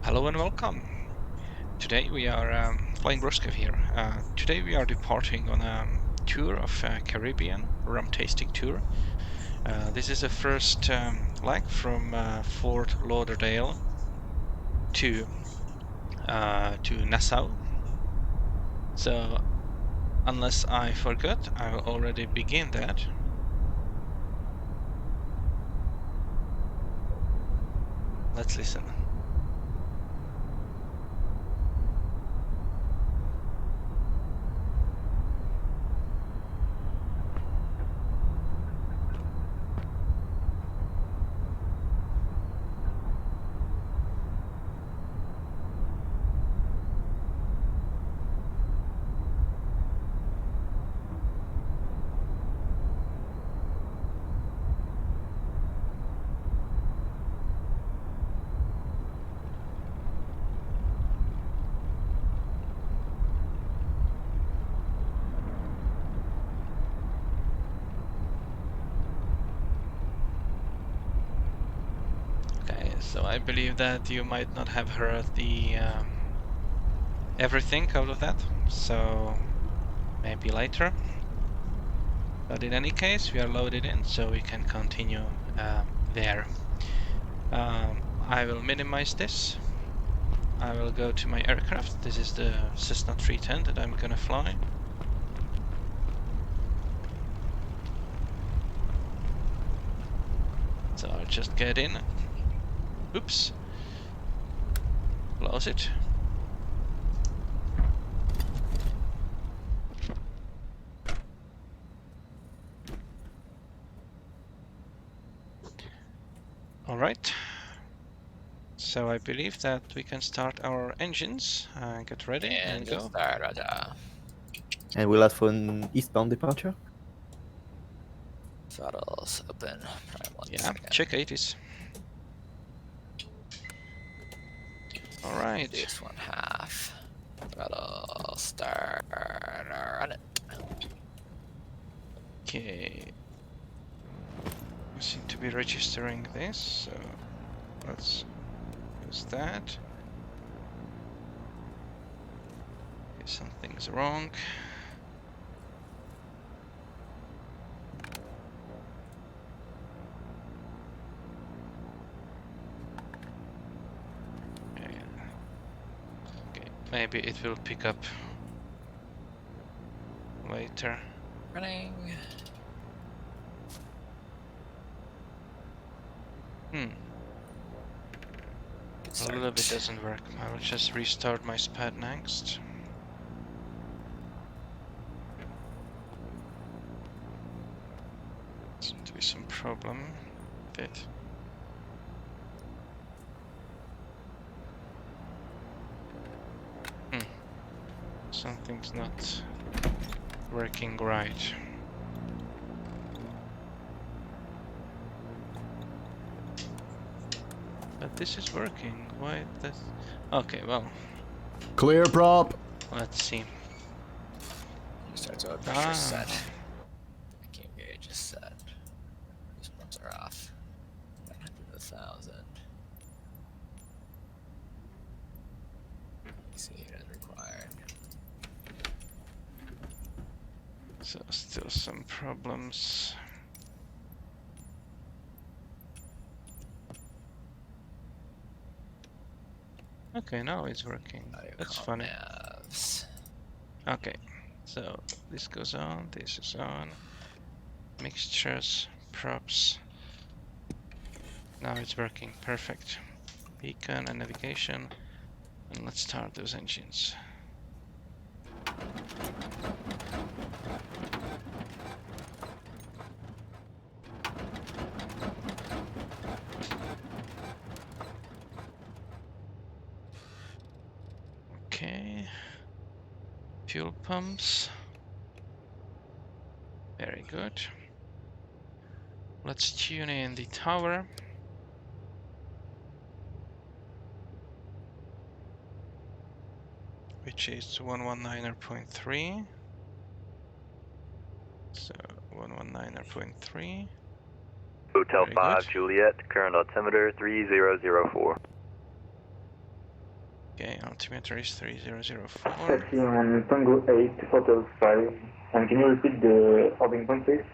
Hello and welcome. Today we are flying Roscoe here. Today we are departing on a tour of Caribbean, rum tasting tour. This is the first leg from Fort Lauderdale to Nassau. So unless I forgot, I will already begin that. Let's listen. So I believe that you might not have heard the everything out of that, so maybe later. But in any case, we are loaded in, so we can continue there. I will minimize this. I will go to my aircraft. This is the Cessna 310 that I'm gonna fly. So I'll just get in. Oops. Close it. All right. So I believe that we can start our engines. Get ready and go. Start, Roger. And we'll ask for an eastbound departure. Throttles open. Yeah, Second. check 80s. All right. This 1/2. Throttle start. Run it. Okay. We seem to be registering this, so let's use that. Okay, something's wrong. Okay, maybe it will pick up later. Running. A little bit doesn't work. I will just restart my SPAD next. Seems to be some problem with it. Something's not working right. But this is working. Why this? Okay, well. Clear prop. Let's see. Starts oil pressure set. Vacuum gauge is set. These ones are off. 900 to 1,000. Exceed as required. So still some problems. Okay, now it's working. That's funny. Okay, so this goes on, this is on. Mixtures, props. Now it's working, perfect. Beacon and navigation. And let's start those engines. Okay. Fuel pumps. Very good. Let's tune in the tower. Which is 119.3. So 119.3. Hotel Very 5 good. Juliet, current altimeter 3004. Okay, altimeter is 3004. Taxi on Tango 8, Hotel 5. And can you repeat the holding point, please?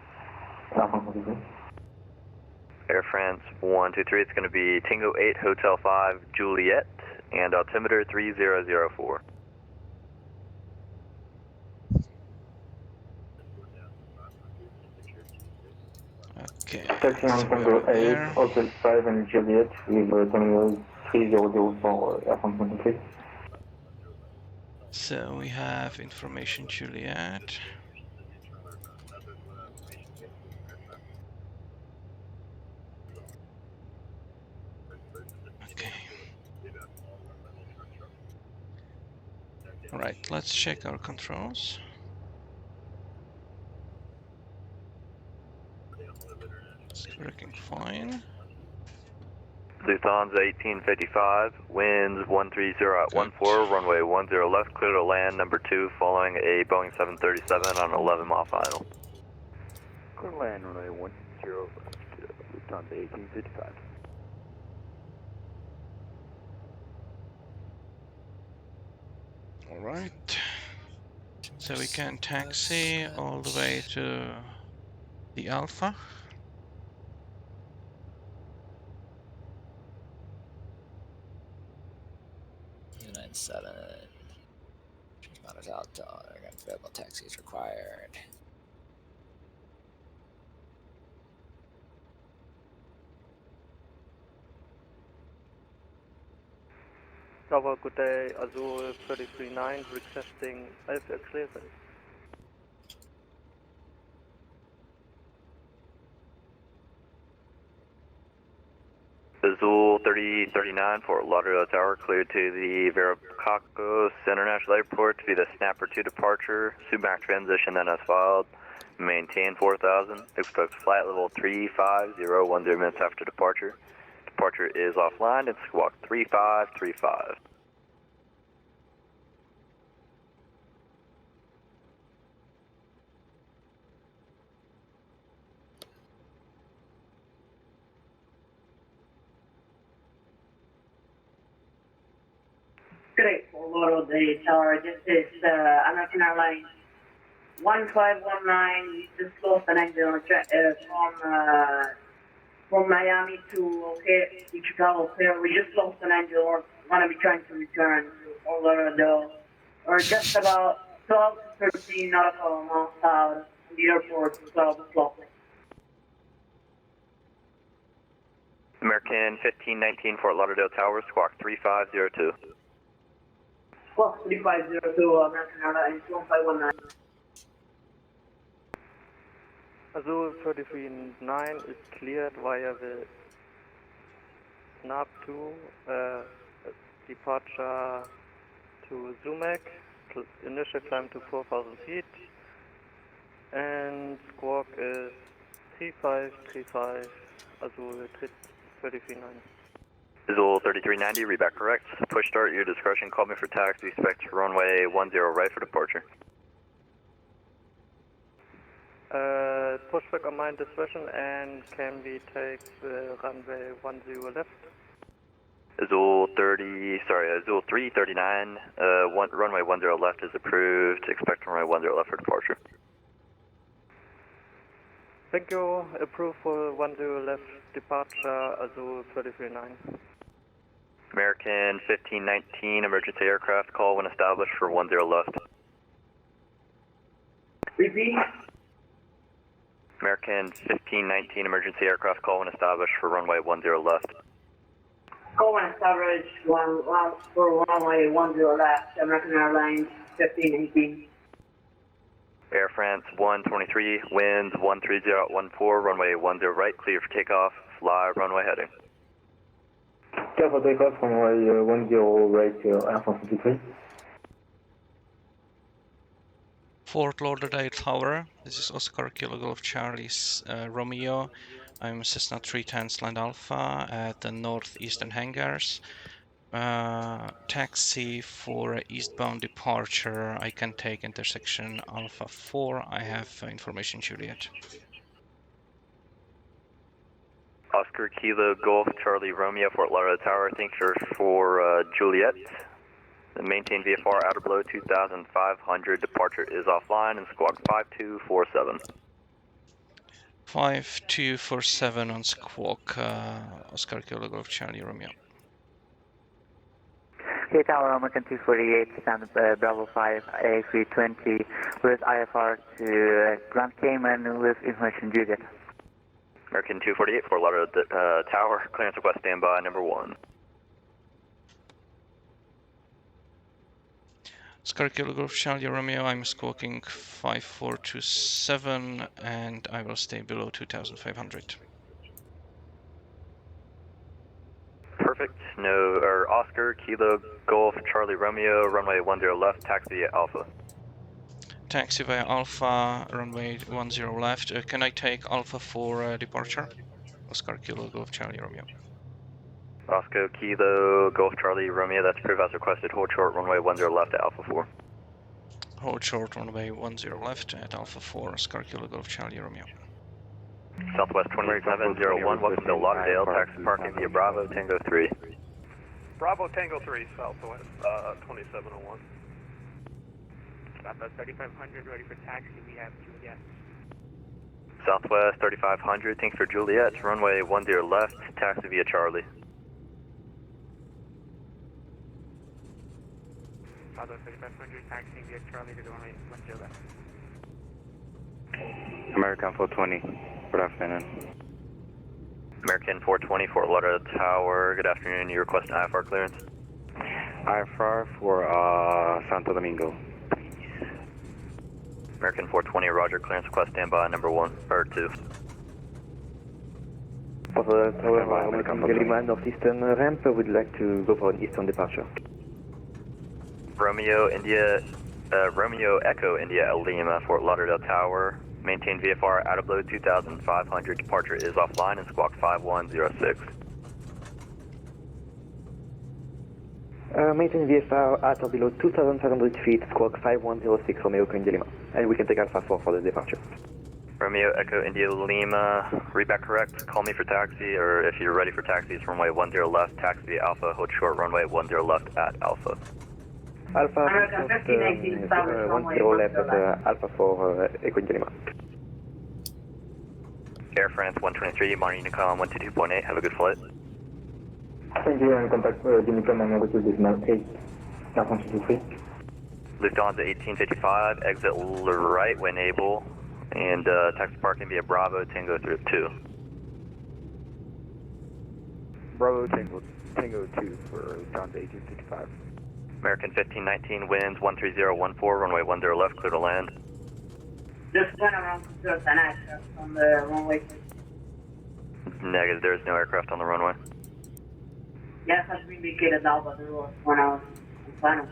Air France 123, it's going to be Tango 8, Hotel 5, Juliet, and altimeter 3004. Okay. Taxi on Tango 8, Hotel 5, and Juliet with Tango 3004 Air France 123. So we have information Juliet. Okay. All right, let's check our controls. It's working fine. Lufthansa 1855, winds 130 at 14, runway 10 left, clear to land number 2, following a Boeing 737 on 11-mile final. Clear to land, runway 10 left, Lufthansa 1855. All right. So we can taxi all the way to the Alpha. U97. Transponders out. Available taxis required. Tower, good day. Azul 339 requesting VFR clearance. Azul 3039, Fort Lauderdale Tower, cleared to the Veracruz International Airport to be the Snapper 2 departure, Sumac transition then as filed, maintain 4000, expect flight level 35010 minutes after departure. Departure is offline, it's squawk 3535. Great, Fort Lauderdale Tower. This is American Airlines 1519. We just lost an engine from Miami to Chicago clear. We just lost an engine. We're going to be trying to return to Fort Lauderdale. We're just about 12 to 13 nautical miles out from the airport, 12 o'clock. American 1519, Fort Lauderdale Tower, squawk 3502. Squawk 3502, American Airlines 1519. Azul 339 is cleared via the SNAP 2 departure to Sumac, initial climb to 4,000 feet, and squawk is 3535 Azul 339. Azul 3390, read back correct. Push start, your discretion, call me for taxi, expect runway 10 right for departure. Pushback on my discretion, and can we take the runway 10 left? Azul 339, runway 10 left is approved, expect runway 10 left for departure. Thank you, approved for 10 left departure, Azul 339. American 1519, emergency aircraft call when established for 10 left. Repeat. American 1519, emergency aircraft call when established for runway 10 left. Go and establish for runway 10 left, American Airlines 1518. Air France 123, winds 130 at 14, runway 10 right, clear for takeoff, fly runway heading. Clear for takeoff, runway 10 right, Air France 23. Fort Lauderdale Tower. This is Oscar Kilo Golf Charlie Romeo. I'm Cessna 310 Land Alpha at the northeastern hangars. Taxi for eastbound departure. I can take intersection Alpha 4. I have information Juliet. Oscar Kilo Golf Charlie Romeo, Fort Lauderdale Tower, thank you for Juliet. Maintain VFR outer below 2,500. Departure is offline and squawk 5247. 5247 on squawk. Oscar Kilo Golf Charlie Romeo. Okay, Tower American 248, stand Bravo 5, A320 with IFR to Grand Cayman with information Juliet. American 248, Fort Lauderdale Tower, clearance request standby number 1. Oscar Kilo Golf Charlie Romeo, I'm squawking 5427 and I will stay below 2500. Perfect. No, or Oscar, Kilo, Golf, Charlie, Romeo, runway 10 left, taxi at Alpha. Taxi via Alpha, runway 10 left. Can I take Alpha for departure? Oscar Kilo Golf Charlie Romeo. Oscar, Kilo, Golf, Charlie, Romeo, that's approved as requested. Hold short, runway 10 left at Alpha 4. Hold short, runway 10 left at Alpha 4, Oscar Kilo Golf Charlie Romeo. Southwest 2701, welcome to Lauderdale, taxi parking via Bravo, Tango 3. Bravo Tango 3, Southwest 2701. Southwest 3500, ready for taxi, we have Juliet. Southwest 3500, thanks for Juliet, runway 10 left, taxi via Charlie. Southwest 3500, taxi via Charlie to the runway 10 left. American 420, good afternoon. American 420, Fort Lauderdale Tower, good afternoon, you request an IFR clearance? IFR for Santo Domingo. American 420, roger, clearance request standby number 1, or 2. For the Tower American Lima northeastern ramp, we'd like to go for an eastern departure. Romeo Echo India Lima, Fort Lauderdale Tower. Maintain VFR out of load 2,500. Departure is offline and squawk 5106. Maintain VFR at or below 2,500 feet, squawk 5106 Romeo Echo India Lima. And we can take Alpha 4 for the departure. Romeo Echo India Lima, read back correct. Call me for taxi, or if you're ready for taxi, it's runway 10 left, taxi Alpha, hold short, runway 10 left at Alpha. Alpha 10 left at Alpha 4 Echo India Lima. Air France 123, Marine Unicom 122.8, have a good flight. Thank you, and contact Unicom and Negative Decimal 8, Air France 223. Lufthansa 1855, exit right when able, and taxi parking via Bravo Tango 2. Bravo Tango 2 for Lufthansa 1855. American 1519, winds 13014, runway 10 left, clear to land. Just went around to Cessna on the runway. Negative, there is no aircraft on the runway. Yes, has been indicated now, but there was when I was in final.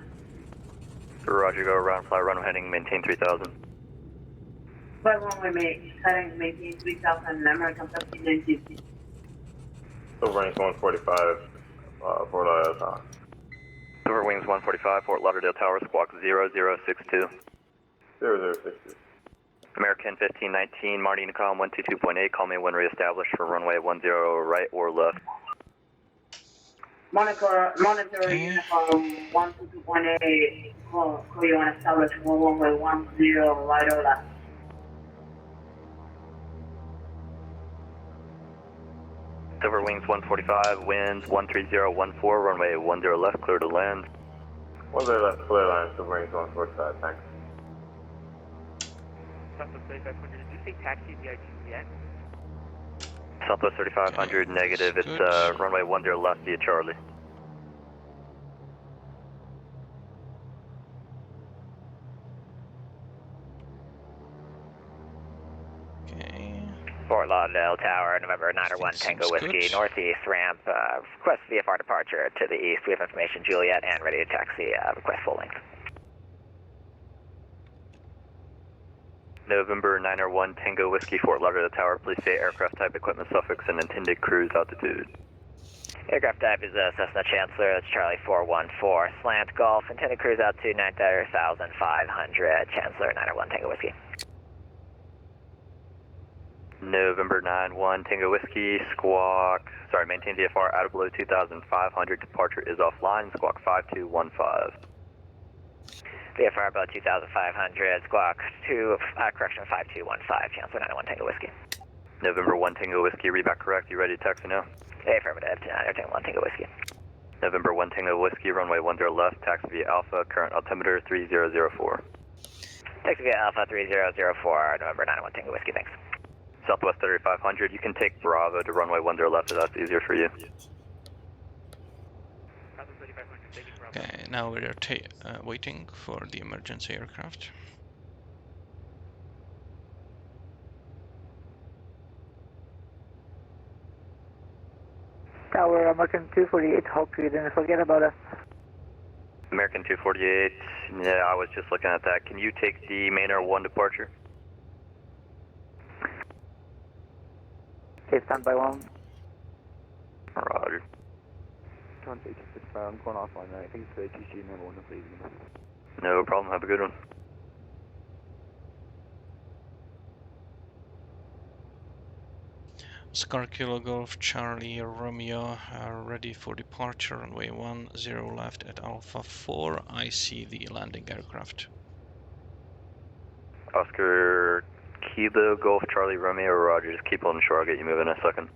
Roger, go around, fly runway heading, maintain 3000. But runway heading maintain 3000, American 1519. Silver Wings 145, Fort Lauderdale Tower. Silver Wings 145, Fort Lauderdale Tower, squawk 0062. 0062. American 1519, Marine Unicom 122.8, call me when reestablished for runway 10 right or left. Monitor Unicom 122.8, call you when established for runway 10 right or left. Silver Wings 145, winds 13014, runway 10 left, clear to land. 10 left, clear line, Silver Wings 145, thanks. Southwest 3500, did you say taxi via Juliet? Southwest 3500, negative, it's runway 10 left via Charlie. Fort Lauderdale Tower, November 901 Tango Whiskey, northeast ramp, request VFR departure to the east. We have information, Juliet, and ready to taxi, request full length. November 901 Tango Whiskey, Fort Lauderdale Tower, please state aircraft type, equipment suffix, and intended cruise altitude. Aircraft type is a Cessna Chancellor, that's Charlie 414, slant Golf, intended cruise altitude 9,500, Chancellor 901 Tango Whiskey. November 91 Tango Whiskey, maintain VFR out of below 2,500, departure is offline, squawk 5215. VFR about 2,500, squawk 2, correction 5215, Chancellor 91 Tango Whiskey. November 1 Tango Whiskey, read back correct. You ready to taxi now? Affirmative, Tango 1 Tango Whiskey. November 1 Tango Whiskey, runway 10 left, taxi via Alpha, current altimeter 3004. Taxi via Alpha 3004, November 91 Tango Whiskey, thanks. Southwest 3500, you can take Bravo to runway 10 left if that's easier for you. Okay, now we are waiting for the emergency aircraft. Tower, American 248, hope you didn't forget about us. American 248, yeah, I was just looking at that. Can you take the main Air 1 departure? Okay, stand by 1. Roger. Contact 65, I'm going offline now. I think it's the ATC number 1, please. No problem, have a good one. Oscar Kilo Golf Charlie Romeo ready for departure, runway 10 left at Alpha 4. I see the landing aircraft. Oscar Kilo Golf Charlie Romeo, Roger, just keep holding short, I'll get you moving in a second.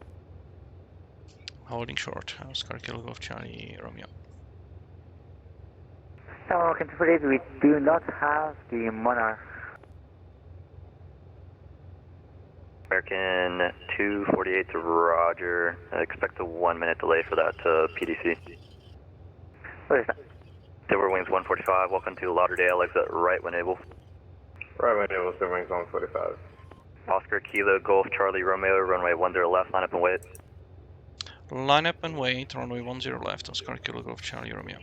Holding short, Oscar Kilo Golf Charlie Romeo. Tower, American 248, we do not have the Monarch. American 248 to Roger. I expect a 1 minute delay for that PDC. What is that? Silver Wings 145, welcome to Lauderdale, exit right when able. Right when able, Silver Wings 145. Oscar Kilo Golf Charlie Romeo, runway 10 left, line up and wait. Line up and wait, runway 10 left, Oscar Kilo Golf Charlie Romeo.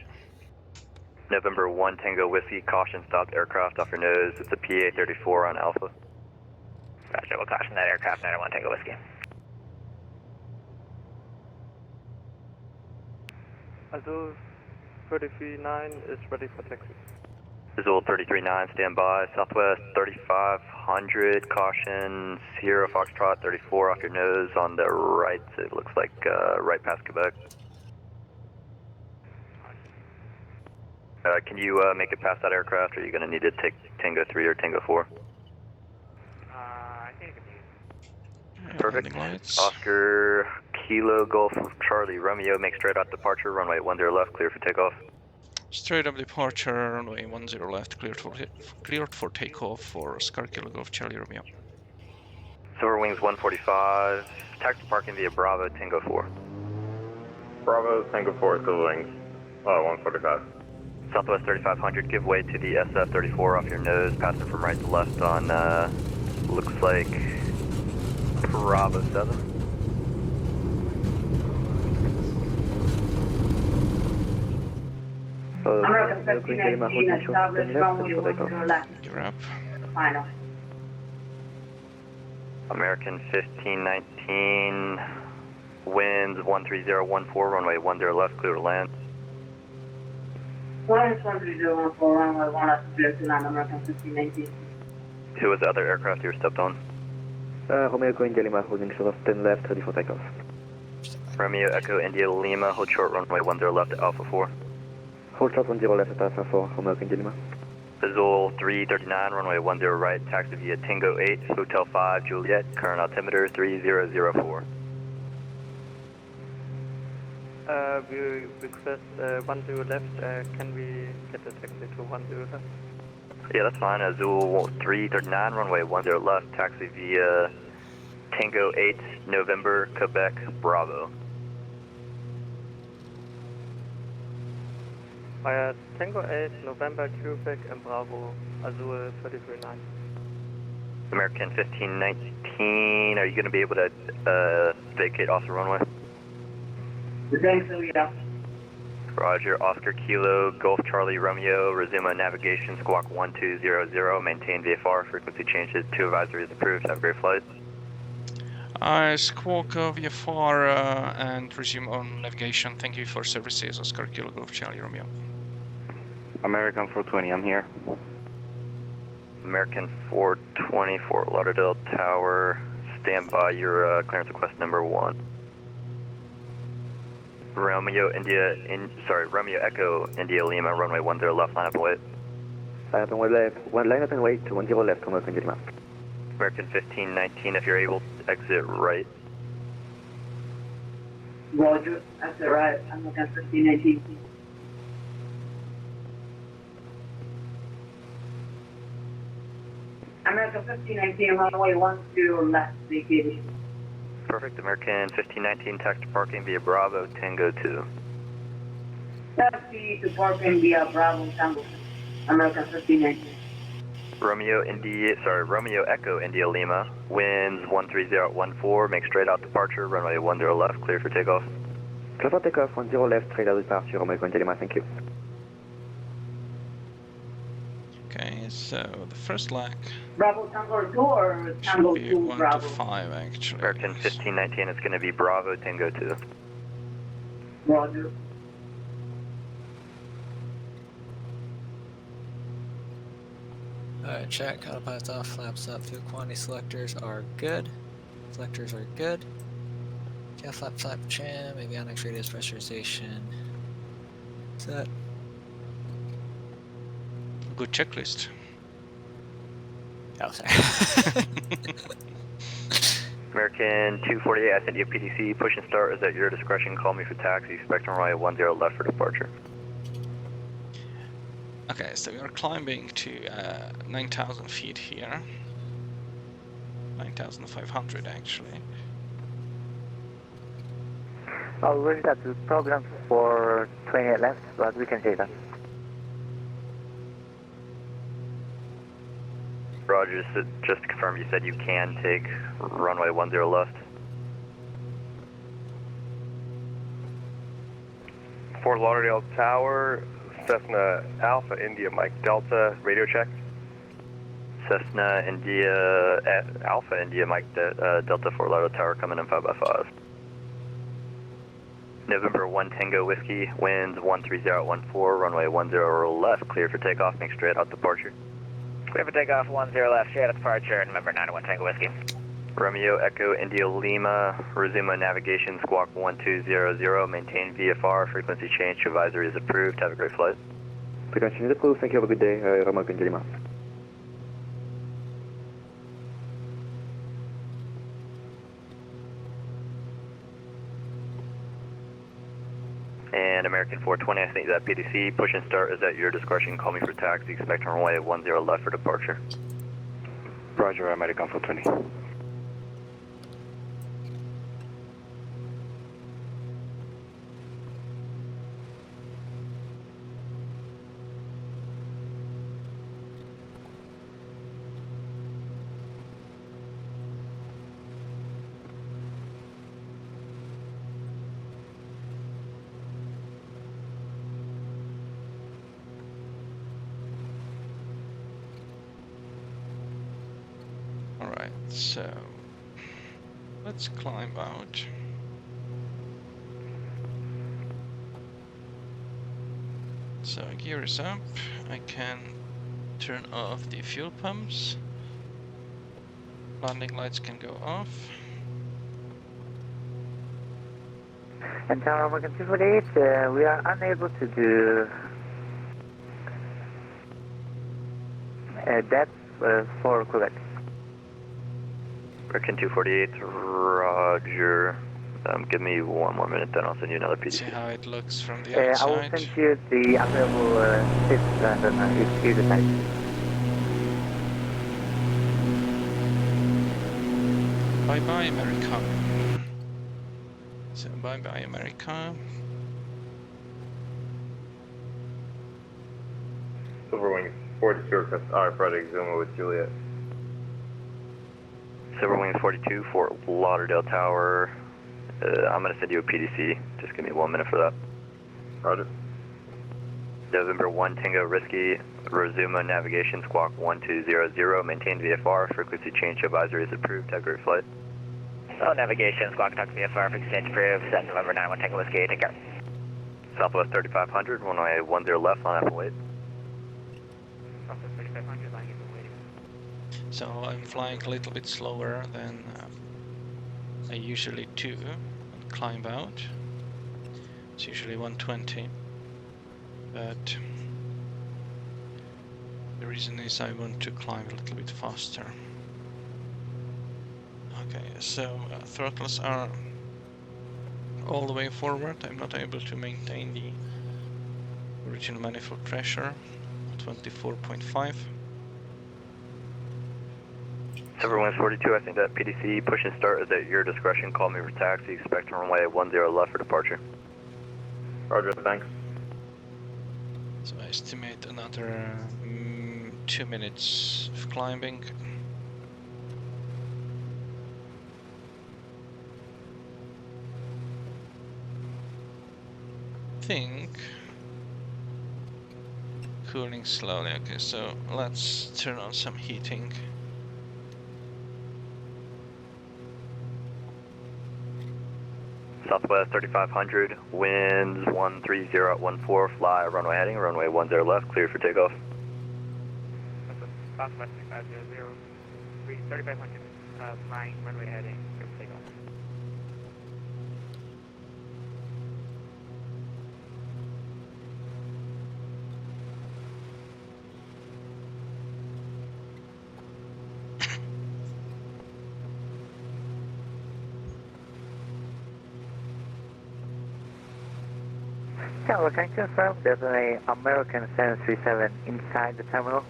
November 1 Tango Whiskey, caution stopped aircraft off your nose. It's a PA-34 on Alpha. Roger, we'll caution that aircraft 91 Tango Whiskey. Also 33-9 is ready for taxi. Visual 33-9, stand by. Southwest 3500, caution Sierra Foxtrot 34 off your nose on the right. It looks like right past Quebec. Can you make it past that aircraft, or are you going to need to take Tango 3 or Tango 4? I think Perfect. Oscar Kilo Golf Charlie Romeo, make straight out departure, runway 10 left, clear for takeoff. Straight up departure, runway 10 left, cleared for takeoff for Oscar Kilo Golf Charlie Romeo. Silver Wings 145, taxi parking via Bravo Tango 4. Bravo, Tango 4, Silver Wings, 145. Southwest 3500, give way to the SF-34 off your nose, passing from right to left on, looks like Bravo 7. American 1519 established runway 10 left. You're up. Final. American 1519, winds 13014, runway 10 left, clear to land. Winds 13014, runway 1 left, clear to land, American 1519. Who was the other aircraft you were stepped on? Romeo Echo India Lima, holding short of 10 left, ready for takeoff. Romeo Echo India Lima, hold short, runway 10 left at Alpha 4. Hold short 10 left at Alpha 4, Romeo Echo India Lima. Visual 339, runway 10 right, taxi via Tango 8, Hotel 5, Juliet, current altimeter 3004. We request 10 left. Can we get a taxi to 10 left? Yeah, that's fine. Azul 339, runway 10 left, taxi via Tango 8, November, Quebec, Bravo. Via Tango 8, November, Quebec, and Bravo, Azul 33-9. American 1519, are you going to be able to vacate off the runway? I think so, yeah. Roger, Oscar Kilo, Golf Charlie Romeo, resume on navigation, squawk 1200, maintain VFR, frequency changes, 2 advisories approved, have a great flight. Squawk VFR and resume on navigation. Thank you for services, Oscar Kilo Golf Charlie Romeo. American 420, I'm here. American 420, Fort Lauderdale Tower, stand by your clearance request number 1. Romeo Echo India Lima, runway 10 left, line up and wait. one left, one line up and wait to 10 left, American Jelima. American 1519, if you're able, exit right. Roger, that's all right. American 1519. American 1519, runway 10 left, vacated. Perfect. American 1519, taxi to parking via Bravo, Tango 2. Taxi to parking via Bravo, Tango 2. American 1519. Romeo Echo India Lima, winds 13014, make straight out departure, runway 10 left, clear for takeoff. Clear for takeoff, 10 left, straight out departure, American Jelima, thank you. Okay, so the first leg Bravo Tango 2 or Tango should be 2 1 Bravo? to 5 actually. American 1519, it's going to be Bravo, Tango 2. Roger. Alright, check. Autopilot's off, flaps up, fuel quantity selectors are good. Selectors are good. Yeah, flap, jam, avionics, radius, pressurization. Set. Good checklist. Oh, sorry. American 248, I sent you a PDC, push and start is at your discretion, call me for taxi, spectrum runway 10 left for departure. Okay, so we are climbing to 9,000 feet here. 9,500 actually. Oh, we've got the program for 28 left, but we can take that. Roger, just to confirm, you said you can take runway 10 left. Fort Lauderdale Tower, Cessna Alpha India Mike Delta, radio check. Cessna India Alpha India Mike Delta Fort Lauderdale Tower coming in 5x5. November 1 Tango Whiskey, winds 13014, runway 10 left, clear for takeoff, make straight out departure. Clear for takeoff, 10 left, straight out departure, November 901 Tango Whiskey. Romeo Echo India Lima, resume navigation, squawk 1200, maintain VFR, frequency change, advisory is approved, have a great flight. Frequency is approved, thank you, have a good day, American Jelima. And American 420, I think that PDC, push and start is at your discretion, call me for taxi, expect runway 10 left for departure. Roger, American 420. Alright, so let's climb out. So gear is up, I can turn off the fuel pumps. Landing lights can go off. And Tower American 248, we are unable to do depth for Quebec. American 248, roger. Give me one more minute, then I'll send you another PDC. See how it looks from the I will outside. send you the available tips and then if you decide. Bye bye America. So bye bye America. Silverwing 42, request Friday Zuma with Juliet. Silverwing 42, Fort Lauderdale Tower. I'm going to send you a PDC. Just give me 1 minute for that. Roger. November 1 Tango Risky, resume navigation, squawk 1200, maintain VFR, frequency change advisory is approved, have a great flight. Oh, navigation, squawk talk VFR, frequency change approved, send November 91 Tango Whiskey, take care. Southwest 3500, runway 10 left on Apple 8. Southwest 3500, lying in the waiting. So I'm flying a little bit slower than I usually do and climb out. It's usually 120, but The reason is I want to climb a little bit faster. Okay, so throttles are all the way forward. I'm not able to maintain the original manifold pressure, 24.5. Everyone's 42, I think that PDC push and start is at your discretion. Call me for taxi. Expect runway 10 left for departure. Roger, thanks. So I estimate another 2 minutes of climbing. Think cooling slowly. Okay, so let's turn on some heating. Southwest 3500, winds 130 at 14, fly runway heading, runway 10 left, clear for takeoff. Southwest 3500, 3500, flying runway heading, clear for takeoff. Tower, can you confirm there's an American 737 inside the terminal?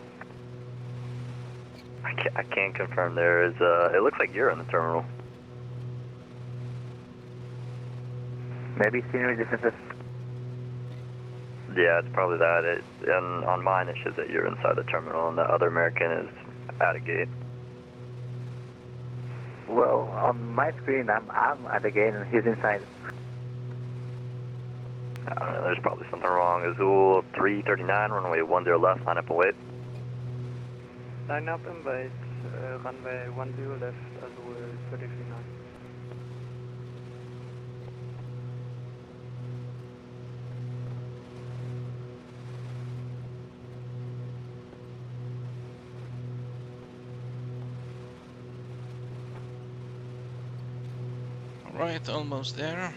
I can't confirm there is, it looks like you're in the terminal. Maybe scenery differences? Yeah, it's probably that. And on mine it shows that you're inside the terminal and the other American is at a gate. Well, on my screen I'm at the gate and he's inside. I don't know, there's probably something wrong. Azul 339, runway 10 left, line up and wait. Line up and wait, runway 10 left, Azul 339. Alright, almost there.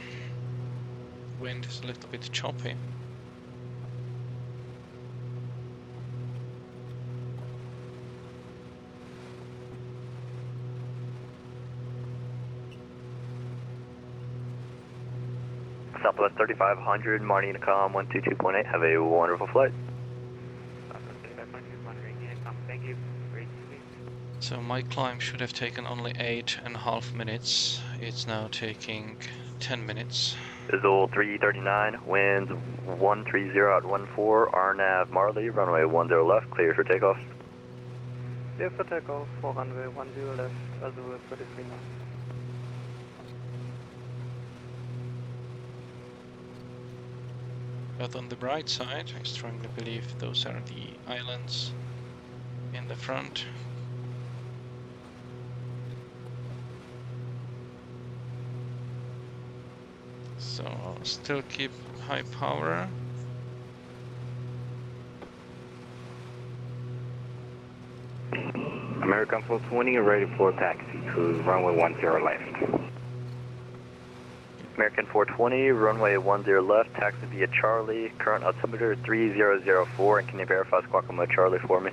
Wind is a little bit choppy. Southwest 3500, Marty Unicom 122.8, have a wonderful flight. Southwest 3500, monitoring Unicom, thank you. Great to meet you. So my climb should have taken only 8.5 minutes. It's now taking 10 minutes. Azul 339, winds 130 at 14, RNAV Marley, runway 10 left, clear for takeoff. Clear for takeoff for runway 10 left, Azul 339. But on the bright side, I strongly believe those are the islands in the front. So I'll still keep high power. American 420, ready for taxi to runway 10 left. American 420, runway 10 left, taxi via Charlie, current altimeter 3004, and can you verify squawk mode Charlie for me?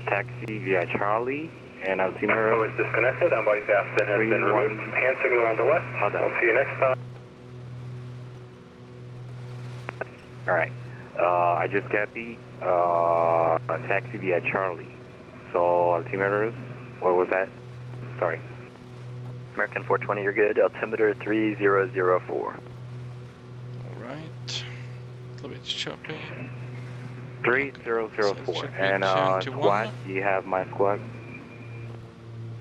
Taxi via Charlie, and altimeter... Oh, it's disconnected, on-body fast has been removed. Hand signal on the left. I'll see you next time. Alright, I just got the taxi via Charlie. So altimeters, what was that? Sorry. American 420, you're good. Altimeter 3004. Alright. A little bit choppy. 3004. And squad, do you have my squad?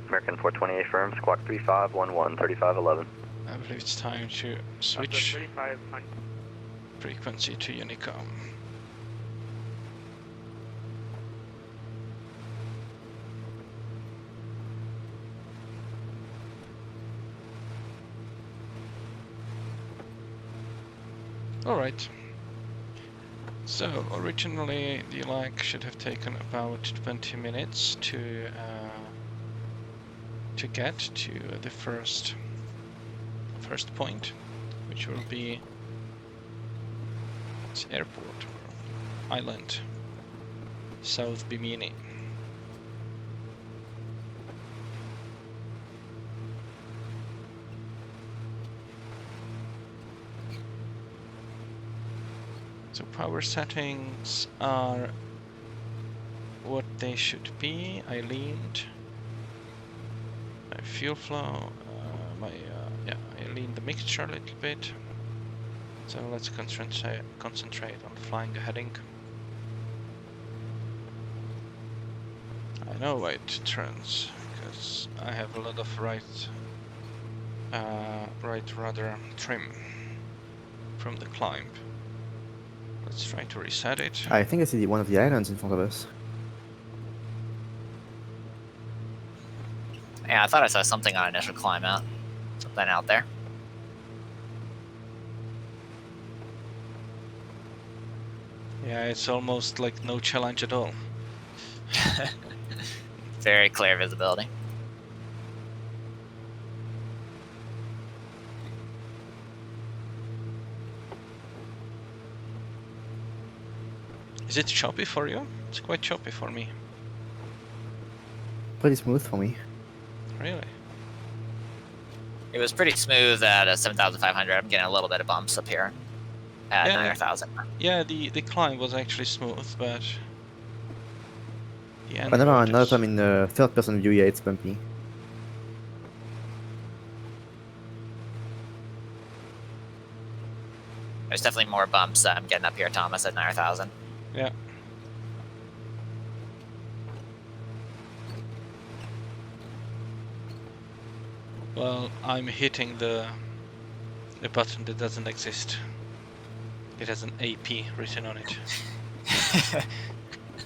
American 428 firm, squawk 3511, 3511. I believe it's time to switch frequency to Unicom. Alright. So originally the lag should have taken about 20 minutes to get to the first point, which will be It's airport or island. South Bimini. So power settings are what they should be. I leaned my fuel flow, I leaned the mixture a little bit. So let's concentrate on flying the heading. I know right turns because I have a lot of right rudder trim from the climb. Let's try to reset it. I think I see one of the islands in front of us. Yeah, I thought I saw something on initial climb out. Something out there. Yeah, it's almost like no challenge at all. Very clear visibility. Is it choppy for you? It's quite choppy for me. Pretty smooth for me. Really? It was pretty smooth at 7,500. I'm getting a little bit of bumps up here at 9,000. Yeah, the climb was actually smooth, but the end. Whenever another time in the third-person view, yeah, it's bumpy. There's definitely more bumps I'm getting up here, Thomas, at 9,000. Yeah. Well, I'm hitting the button that doesn't exist. It has an AP written on it.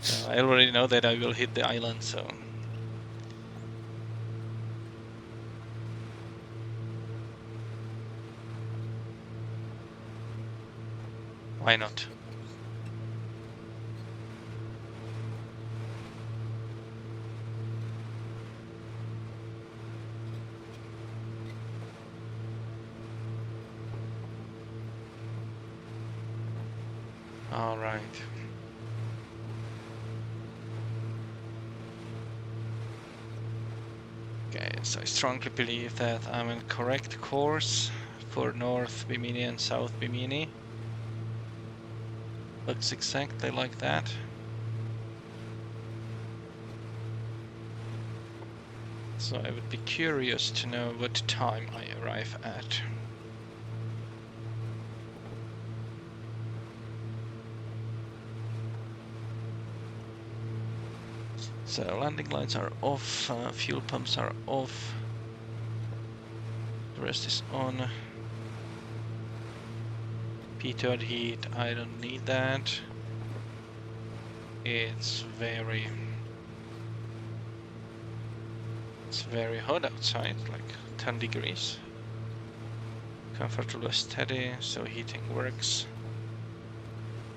So I already know that I will hit the island, so... Why not? All right. Okay, so I strongly believe that I'm in correct course for North Bimini and South Bimini. Looks exactly like that. So I would be curious to know what time I arrive at. So landing lights are off, fuel pumps are off, the rest is on. P-third heat, I don't need that. It's very hot outside, like 10 degrees. Comfortable, steady, so heating works.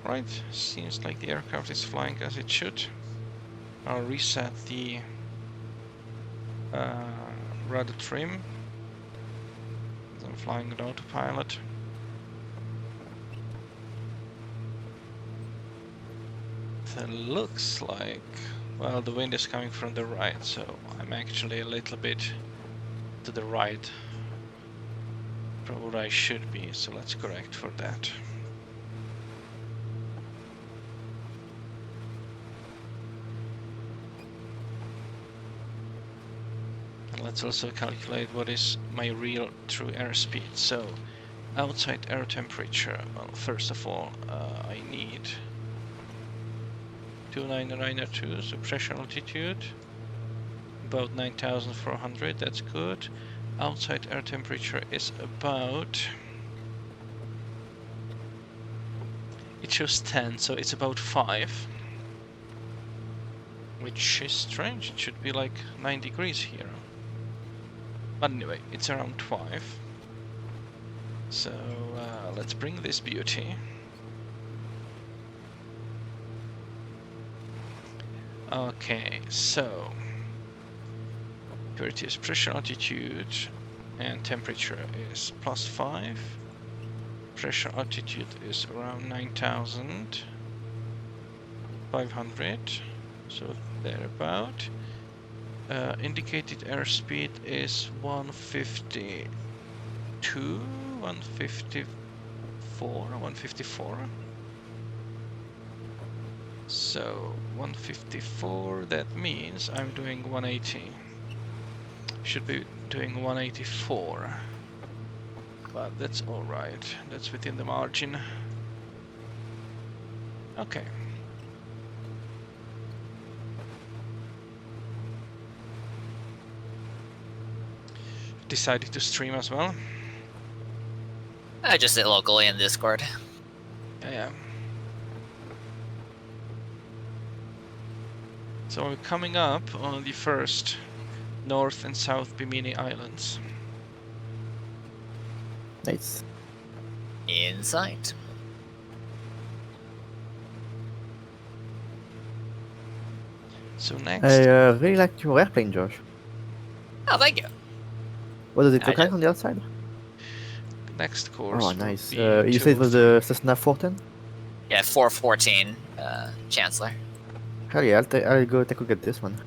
Right, seems like the aircraft is flying as it should. I'll reset the rudder trim. I'm flying on autopilot. It looks like, well, the wind is coming from the right, so I'm actually a little bit to the right from where I should be, so let's correct for that. Let's also calculate what is my real true airspeed. So, outside air temperature, well, first of all, I need 29902, so pressure altitude, about 9,400, that's good. Outside air temperature is about, it shows 10, so it's about 5. Which is strange, it should be like 9 degrees here. But anyway, it's around 5. So let's bring this beauty. Okay, so purity is pressure, altitude, and temperature is +5. Pressure altitude is around 9,500, so thereabout. Indicated airspeed is 152, 154. So 154, that means I'm doing 180. Should be doing 184. But that's alright. That's within the margin. Okay. Decided to stream as well. I just did locally in Discord. Yeah. So we're coming up on the first North and South Bimini Islands. Nice. In sight. So next. I really like your airplane, Josh. Oh, thank you. What does it look like on the outside? Next course. Oh, nice. You said it was the Cessna 410? Yeah, 414, Chancellor. Hell yeah, I'll go take a look at this one.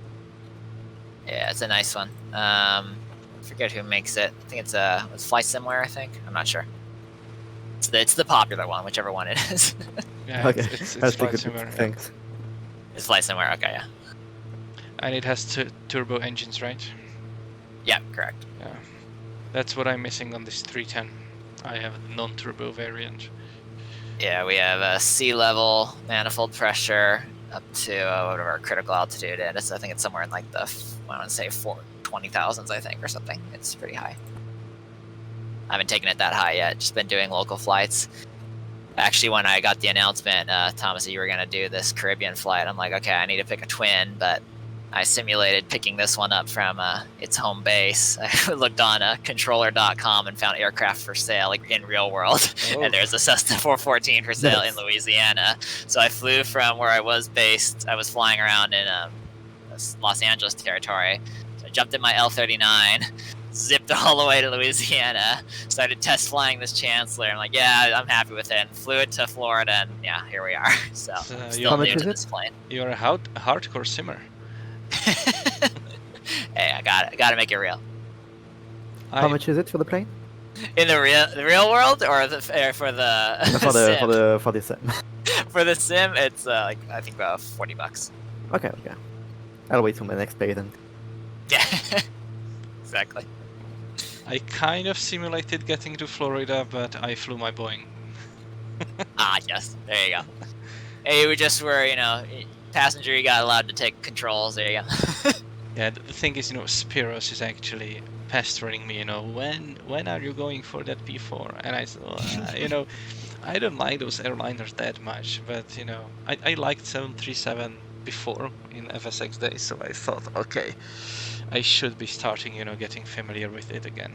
Yeah, it's a nice one. Forget who makes it. I think it's Flight Simware, I think. I'm not sure. It's the popular one, whichever one it is. Yeah, okay. it's Flight Simware. Thanks. It's Flight Simware, okay, yeah. And it has turbo engines, right? Yeah, correct. Yeah. That's what I'm missing on this 310. I have the non-turbo variant. Yeah, we have a sea level, manifold pressure, up to whatever our critical altitude is. I think it's somewhere in like the, I want to say 20,000s, I think, or something. It's pretty high. I haven't taken it that high yet, just been doing local flights. Actually, when I got the announcement, Thomas, you were going to do this Caribbean flight, I'm like, okay, I need to pick a twin, but I simulated picking this one up from its home base. I looked on controller.com and found aircraft for sale, like in real world. Oh. And there's a Cessna 414 for sale in Louisiana. So I flew from where I was based. I was flying around in Los Angeles territory. So I jumped in my L-39, zipped all the way to Louisiana, started test flying this Chancellor. I'm like, yeah, I'm happy with it. And flew it to Florida, and yeah, here we are. So I'm still new to this plane. You're a hardcore simmer. Hey, I got to make it real. How much is it for the plane? In the real world, or for the sim? For the sim. For the sim, it's like I think about $40. Okay. I'll wait till my next pay then. Yeah, exactly. I kind of simulated getting to Florida, but I flew my Boeing. Ah, yes. There you go. Hey, we just were, passenger, you got allowed to take controls. There you go. Yeah, the thing is, Spiros is actually pestering me. When are you going for that P4? And I said, well, I don't like those airliners that much, but I liked 737 before in FSX days, so I thought, okay, I should be starting, getting familiar with it again.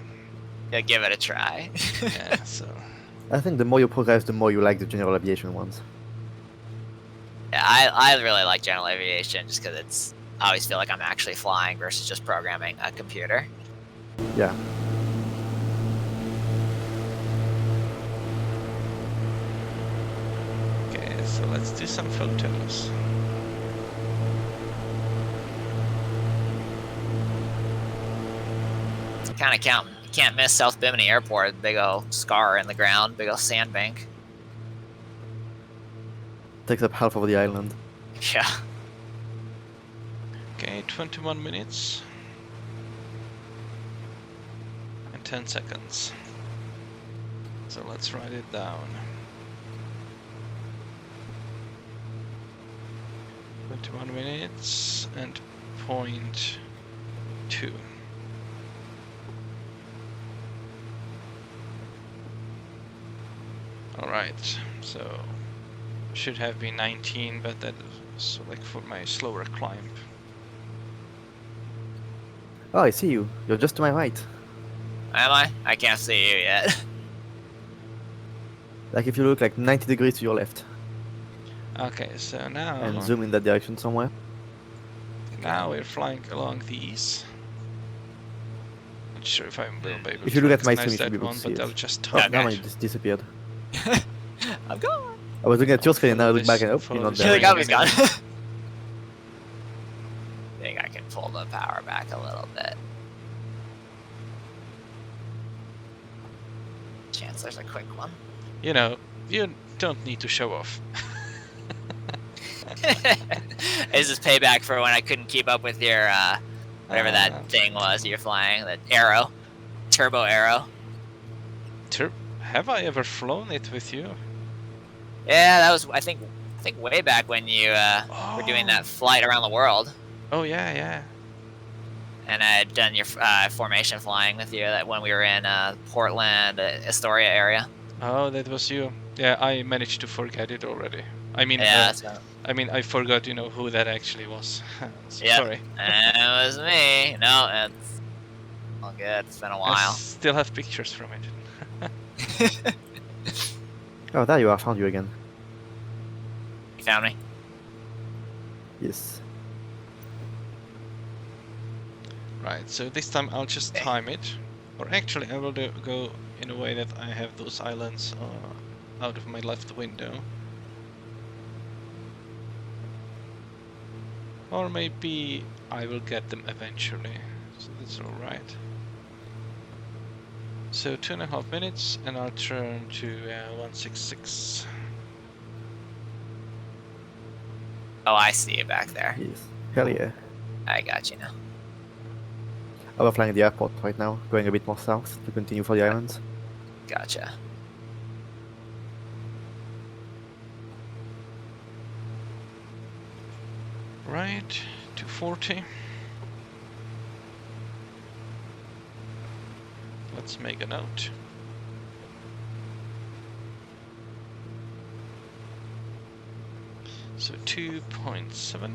Yeah, give it a try. Yeah, so. I think the more you progress, the more you like the general aviation ones. Yeah, I really like general aviation just because I always feel like I'm actually flying versus just programming a computer. Yeah. Okay, so let's do some photos. Kind of can't miss South Bimini Airport. Big old scar in the ground, big old sandbank. Takes up half of the island. Yeah. Okay, 21 minutes. And 10 seconds. So let's write it down. 21 minutes and 0.2. Alright, so should have been 19, but that is like for my slower climb. Oh, I see you. You're just to my right. Am I? I can't see you yet. Like if you look like 90 degrees to your left. Okay, so now... And zoom in that direction somewhere. Now we're flying along these. Not sure if I will be able if you to look at my recognize stream, you should that be able one, to see but it. I'll just Oh, talk. now it just disappeared. I'm gone. I was looking at your screen and now I look this- back and you're follow not this there. Like I was anyway. gone. I think I can pull the power back a little bit. Chancellor's a quick one. You know, you don't need to show off. This is payback for when I couldn't keep up with your whatever that thing was you're flying, that arrow, turbo arrow. Have I ever flown it with you? Yeah, that was I think way back when you were doing that flight around the world. Oh yeah, yeah. And I had done your formation flying with you that when we were in Portland, Astoria area. Oh, that was you. Yeah, I managed to forget it already. I mean, Yeah, so- I mean, I forgot, you know, who that actually was. So Yeah, sorry. it was me. No, it's all good. It's been a I while. still have pictures from it. Oh, there you are. Found you again. You found me? Yes. Right, so this time I'll just time it. Or actually, I will go in a way that I have those islands out of my left window. Or maybe I will get them eventually. So that's alright. So 2.5 minutes and I'll turn to 166. Oh, I see you back there. Yes. Hell yeah. I got you now. I was flying the airport right now, going a bit more south to continue for the islands. Gotcha. Right, 240. Let's make a note. So 2.7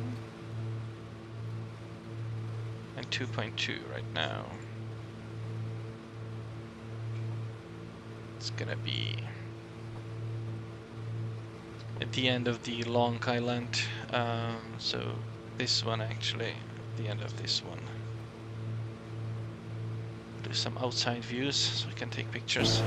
and 2.2 right now. It's gonna be at the end of the Long Island, so this one actually, at the end of this one. Do some outside views so we can take pictures.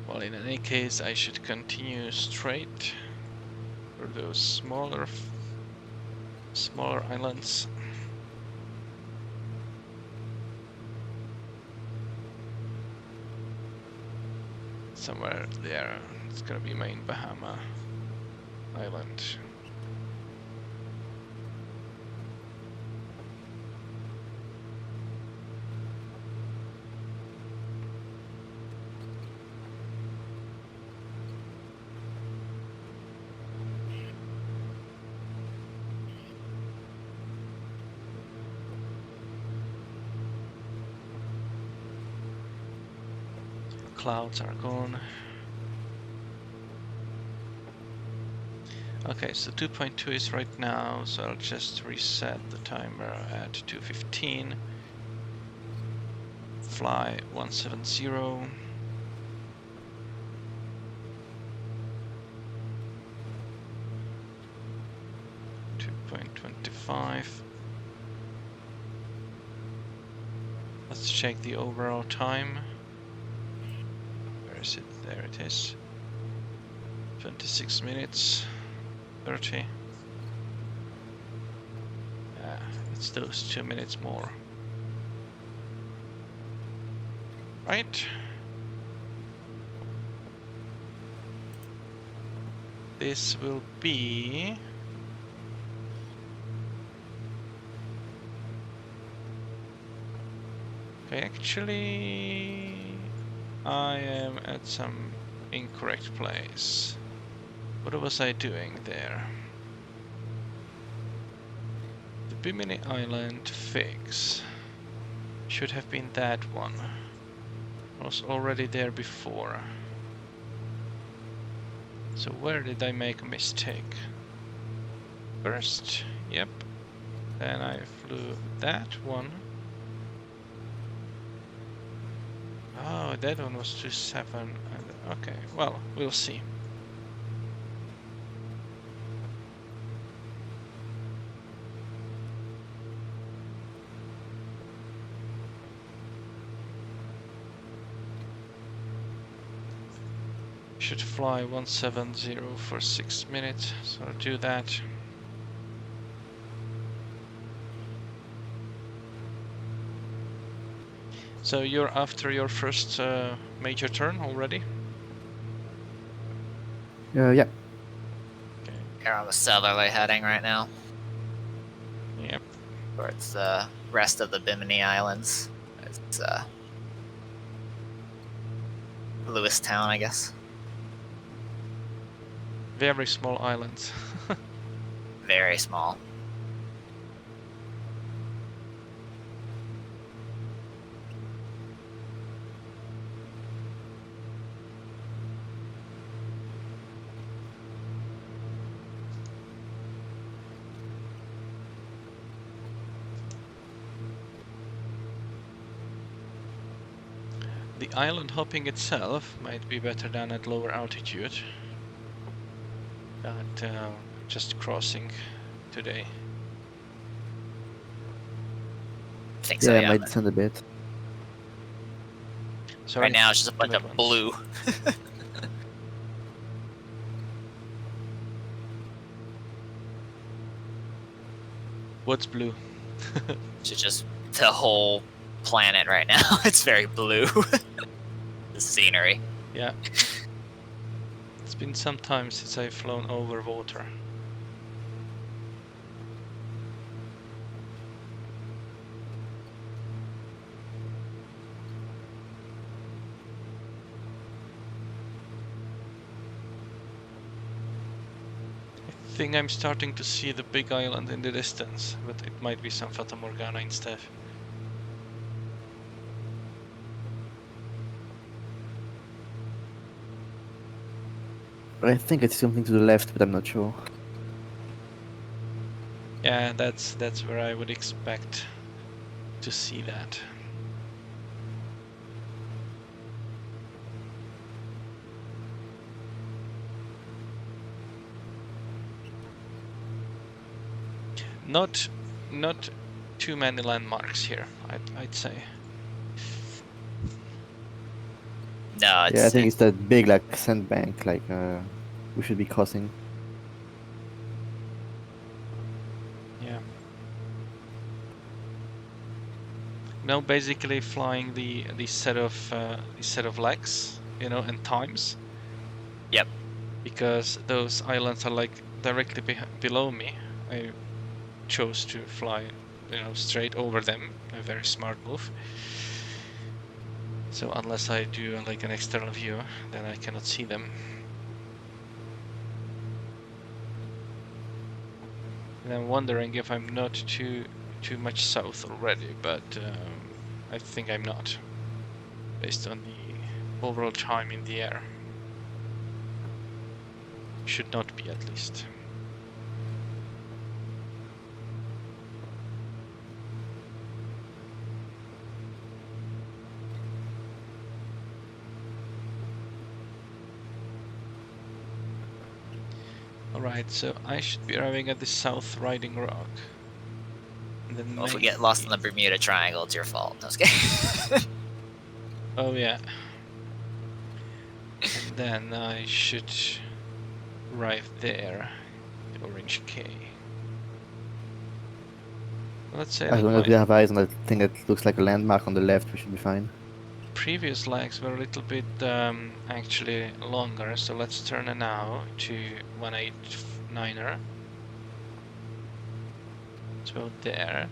Well, in any case, I should continue straight for those smaller islands. Somewhere there, it's gonna be main Bahama Island. Clouds are gone. Okay, so 2.2 is right now, so I'll just reset the timer at 2:15. Fly 170. Let's check the overall time. Where is it? There it is. 26 minutes. 30. Yeah, let's do 2 minutes more. Right. This will be... Okay, actually... I am at some incorrect place. What was I doing there? The Bimini Island fix should have been that one. I was already there before. So where did I make a mistake? First, yep. Then I flew that one. Oh, that one was 27. Okay, well, we'll see. Should fly 170 for 6 minutes, so I'll do that. So you're after your first major turn already? Yeah. Okay. You're on the southerly heading right now. Yep. Towards the rest of the Bimini Islands. It's Lewistown, I guess. Very small islands. Very small. The island hopping itself might be better than at lower altitude. But just crossing today. I think so, Yeah, yeah. might descend a bit. Sorry, right now it's just a bunch of blue. What's blue? It's just the whole planet right now. It's very blue. The scenery. Yeah. It's been some time since I've flown over water. I think I'm starting to see the big island in the distance, but it might be some Fata Morgana instead. I think it's something to the left, but I'm not sure. Yeah, that's where I would expect to see that. Not too many landmarks here, I'd say. No, it's, yeah, I think it's that big like sandbank, like we should be crossing. Yeah. No, basically flying the set of legs, you know, and times. Yep. Because those islands are like directly below me. I chose to fly, you know, straight over them. A very smart move. So unless I do like an external view, then I cannot see them. And I'm wondering if I'm not too much south already, but I think I'm not, based on the overall time in the air. Should not be, at least. Alright, so I should be arriving at the South Riding Rock. And then well, if we get lost in the Bermuda Triangle, it's your fault. Okay. Oh yeah. And then I should arrive there, the Orange K. Let's say As long as we have eyes on that thing that looks like a landmark on the left, we should be fine. Previous legs were a little bit actually longer, so let's turn now to 189er. So there,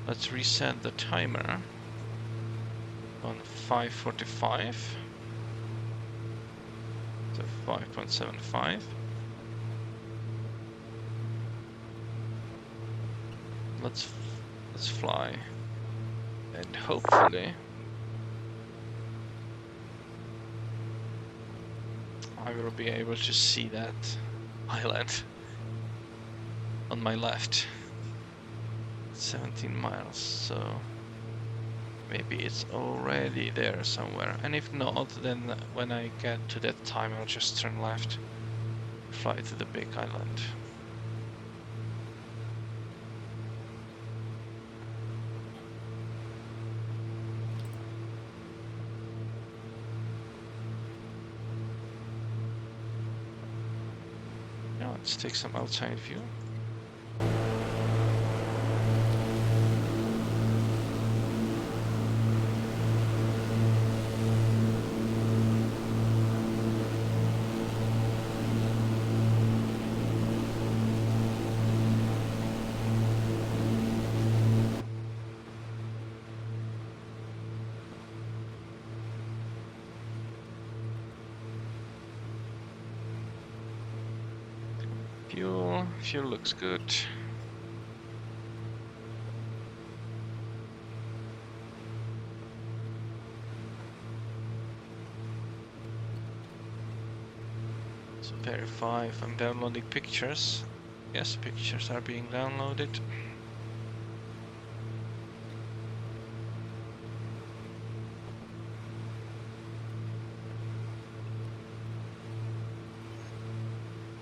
let's reset the timer on 5:45. So 5.75. Let's fly, and hopefully I will be able to see that island on my left. 17 miles, so maybe it's already there somewhere. And if not, then when I get to that time, I'll just turn left, fly to the big island. Now let's take some outside view. Fuel looks good. So verify if I'm downloading pictures. Yes, pictures are being downloaded.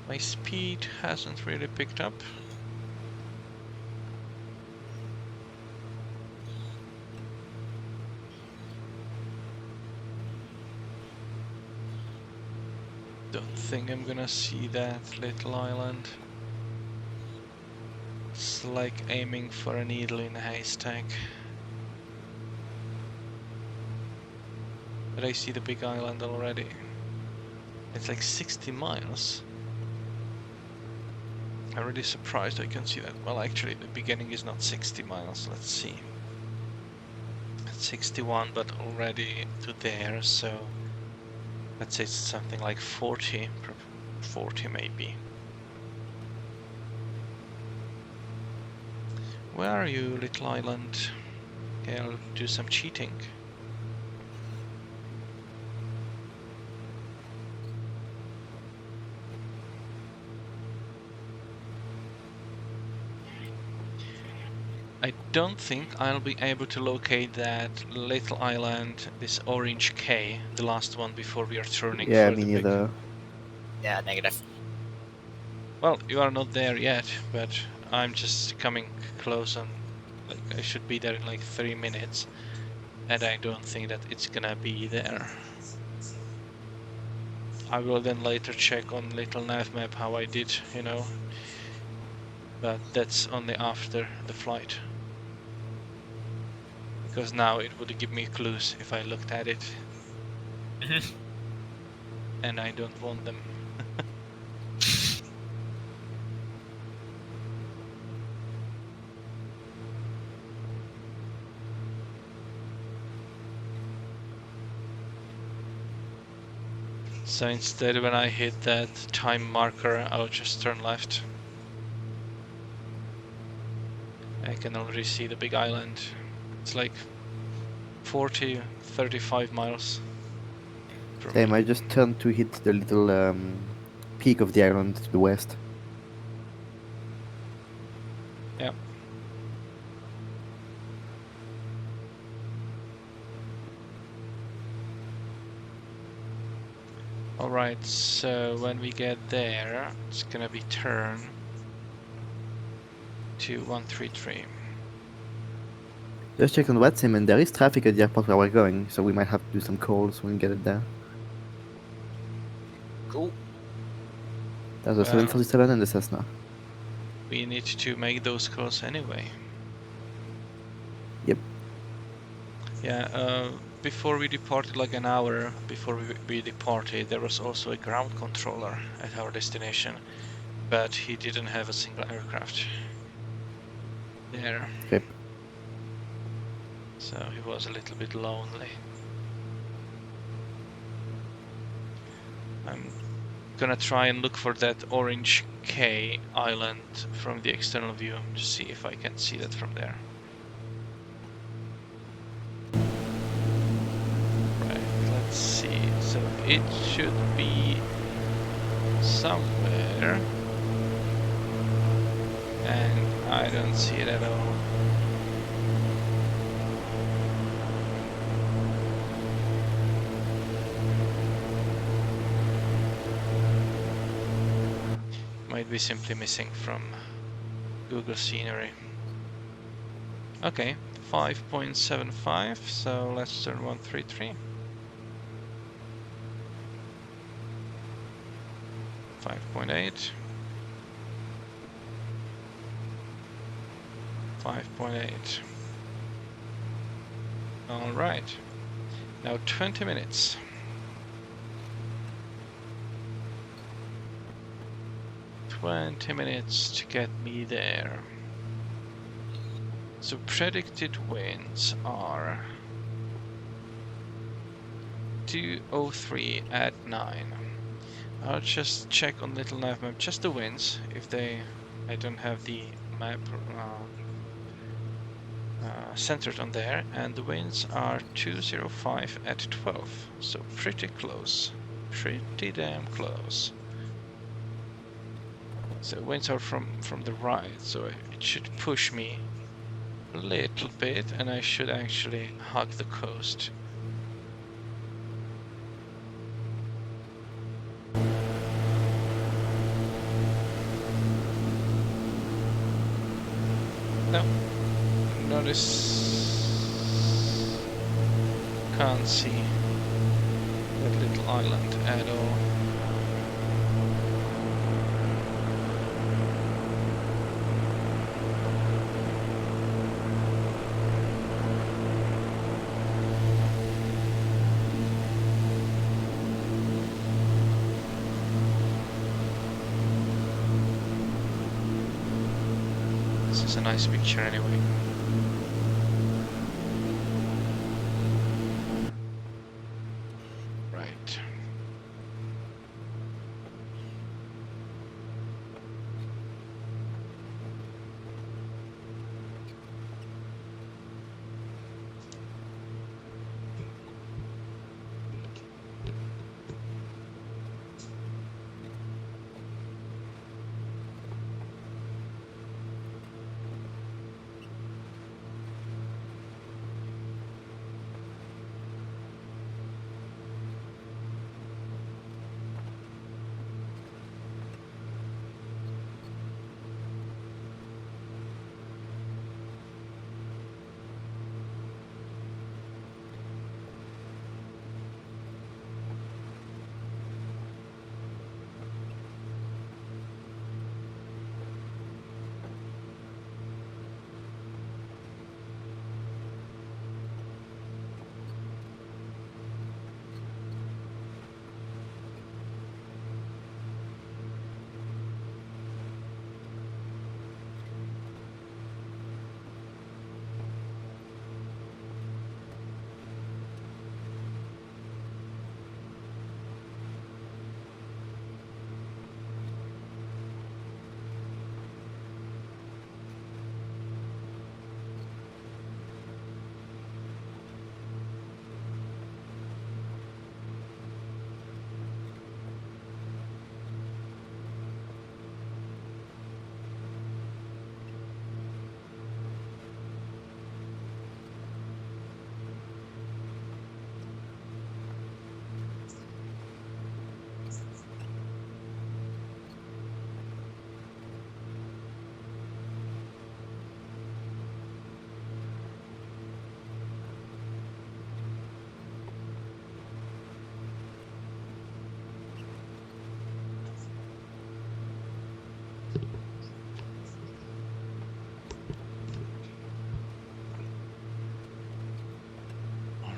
My speed hasn't really picked up. Don't think I'm gonna see that little island. It's like aiming for a needle in a haystack. But I see the big island already. It's like 60 miles. I'm really surprised I can see that. Well, actually, the beginning is not 60 miles. Let's see. It's 61, but already to there, so let's say it's something like 40 maybe. Where are you, little island? Okay, I'll do some cheating. I don't think I'll be able to locate that little island, this orange K, the last one before we are turning Yeah, for me the big... neither. Yeah, negative. Well, you are not there yet, but I'm just coming close on, like, I should be there in like 3 minutes, and I don't think that it's gonna be there. I will then later check on little nav map how I did, you know, but that's only after the flight. Because now it would give me clues if I looked at it. And I don't want them. So instead, when I hit that time marker, I'll just turn left. I can already see the big island. It's like 40, 35 miles. Same, I just turned to hit the little peak of the island to the west. Yeah. Alright, so when we get there, it's gonna be turn to 133. Just check on WhatsApp, and there is traffic at the airport where we're going, so we might have to do some calls when we get it there. Cool. There's a 747 and the Cessna. We need to make those calls anyway. Yep. Yeah, before we departed, like an hour before we departed, there was also a ground controller at our destination, but he didn't have a single aircraft there. Yep. So he was a little bit lonely. I'm Gonna try and look for that orange K island from the external view to see if I can see that from there. Right, let's see. So it should be somewhere, and I don't see it at all. Might be simply missing from Google scenery. Okay, 5.75, so let's turn 133. 5.8. 5.8. All right. Now 20 minutes. To get me there. So predicted winds are 203 at 9. I'll just check on Little Nav map just the winds. If I don't have the map centered on there, and the winds are 205 at 12. So pretty close, pretty damn close. So winds are from the right, so it should push me a little bit, and I should actually hug the coast. No, notice, can't see that little island at all. This is a nice picture anyway. Right.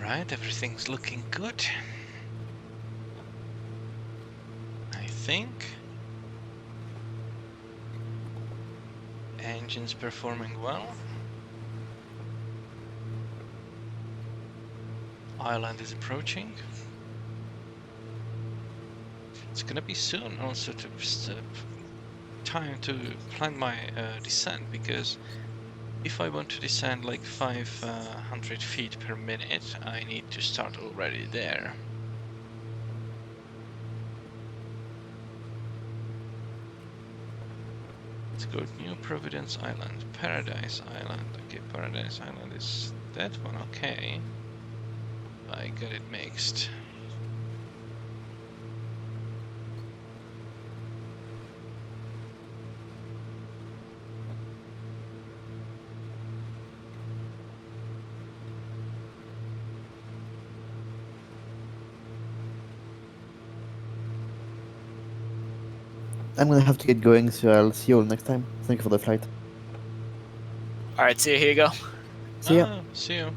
Alright, everything's looking good. I think. Engine's performing well. Island is approaching. It's gonna be soon also to time to plan my descent, because if I want to descend like 500 feet per minute, I need to start already there. Let's go to New Providence Island, Paradise Island. Okay, Paradise Island is that one, okay. I got it mixed. I'm gonna have to get going, so I'll see you all next time. Thank you for the flight. Alright, see you, here you go. See ya. See you.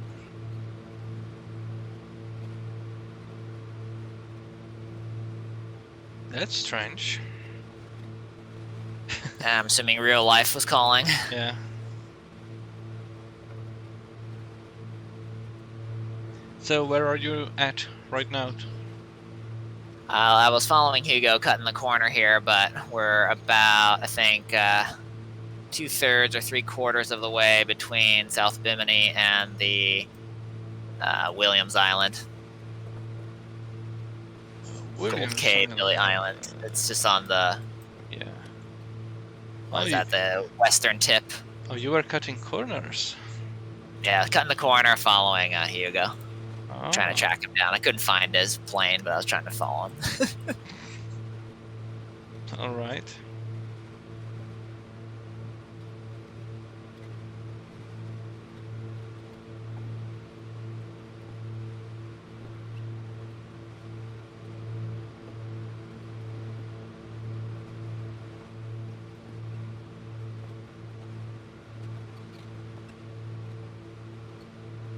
That's strange. I'm assuming real life was calling. Yeah. So where are you at right now? I was following Hugo cutting the corner here, but we're about, I think, 2/3 or 3/4 of the way between South Bimini and the Williams Island. Gold Cay, Billy Island. It's just on the... Yeah. What is that, the western tip? Oh, you were cutting corners. Yeah, cutting the corner, following Hugo. Oh. Trying to track him down. I couldn't find his plane, but I was trying to follow him. All right.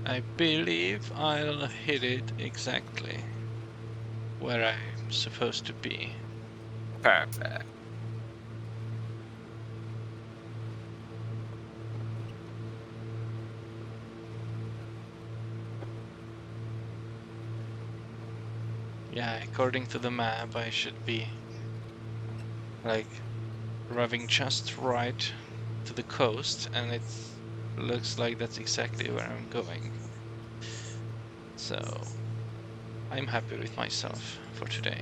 I believe I'll hit it exactly where I'm supposed to be. Perfect. Yeah, according to the map, I should be like driving just right to the coast, and it looks like that's exactly where I'm going. So I'm happy with myself for today.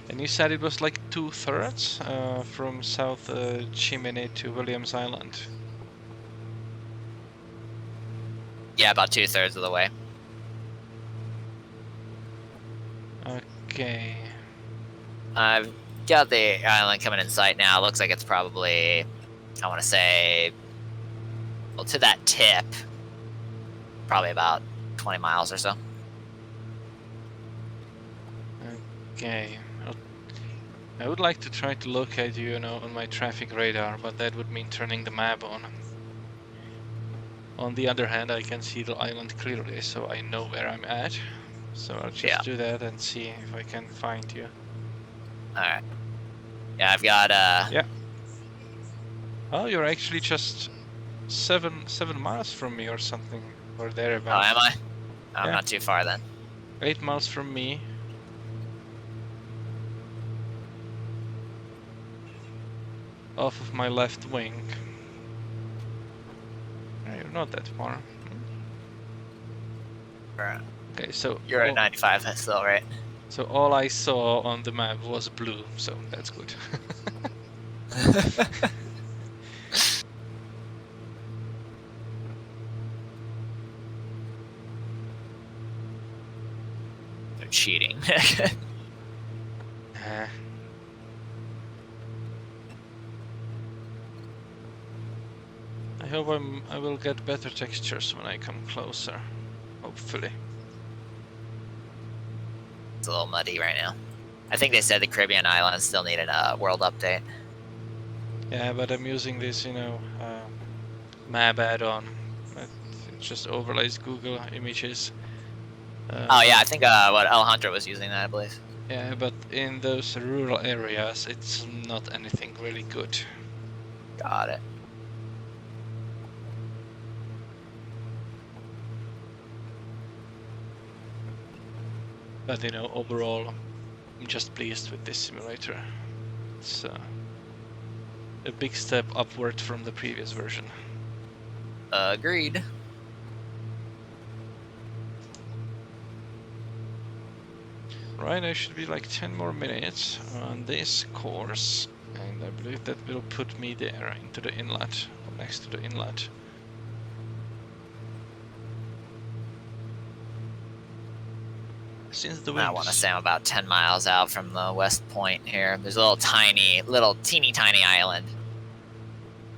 And you said it was like 2/3 from South Chimney to Williams Island. Yeah, about 2/3 of the way. Okay. I've got the island coming in sight now. Looks like it's probably, I want to say, well, to that tip, probably about 20 miles or so. Okay. I would like to try to locate you, on my traffic radar, but that would mean turning the map on. On the other hand, I can see the island clearly, so I know where I'm at. So I'll just do that and see if I can find you. Alright. Yeah, I've got, Yeah. Oh, you're actually just seven miles from me or something, or thereabouts. Oh, am I? I'm not too far then. 8 miles from me. Off of my left wing. You're not that far. Right. Okay, so you're at 95 still, right? So all I saw on the map was blue, so that's good. They're cheating. I hope I will get better textures when I come closer. Hopefully. It's a little muddy right now. I think they said the Caribbean islands still need a world update. Yeah, but I'm using this, map add-on. It just overlays Google images. Oh yeah, I think what Alejandro was using that, I believe. Yeah, but in those rural areas, it's not anything really good. Got it. But you know, overall, I'm just pleased with this simulator. It's a big step upward from the previous version. Agreed. Right, I should be like 10 more minutes on this course, and I believe that will put me there into the inlet, or next to the inlet. Since the winds... I want to say I'm about 10 miles out from the west point here. There's a teeny tiny island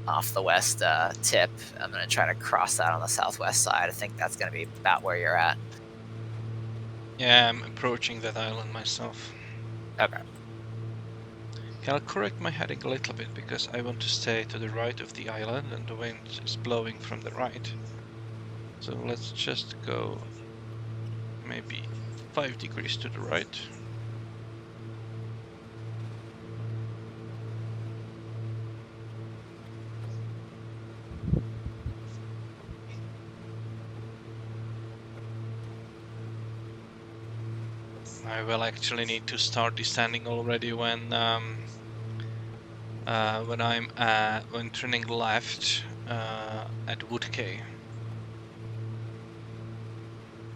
off the west tip. I'm going to try to cross that on the southwest side. I think that's going to be about where you're at. Yeah, I'm approaching that island myself. Okay. I'll correct my heading a little bit, because I want to stay to the right of the island, and the wind is blowing from the right. So let's just go maybe 5 degrees to the right. I will actually need to start descending already when turning left at Wood Cay,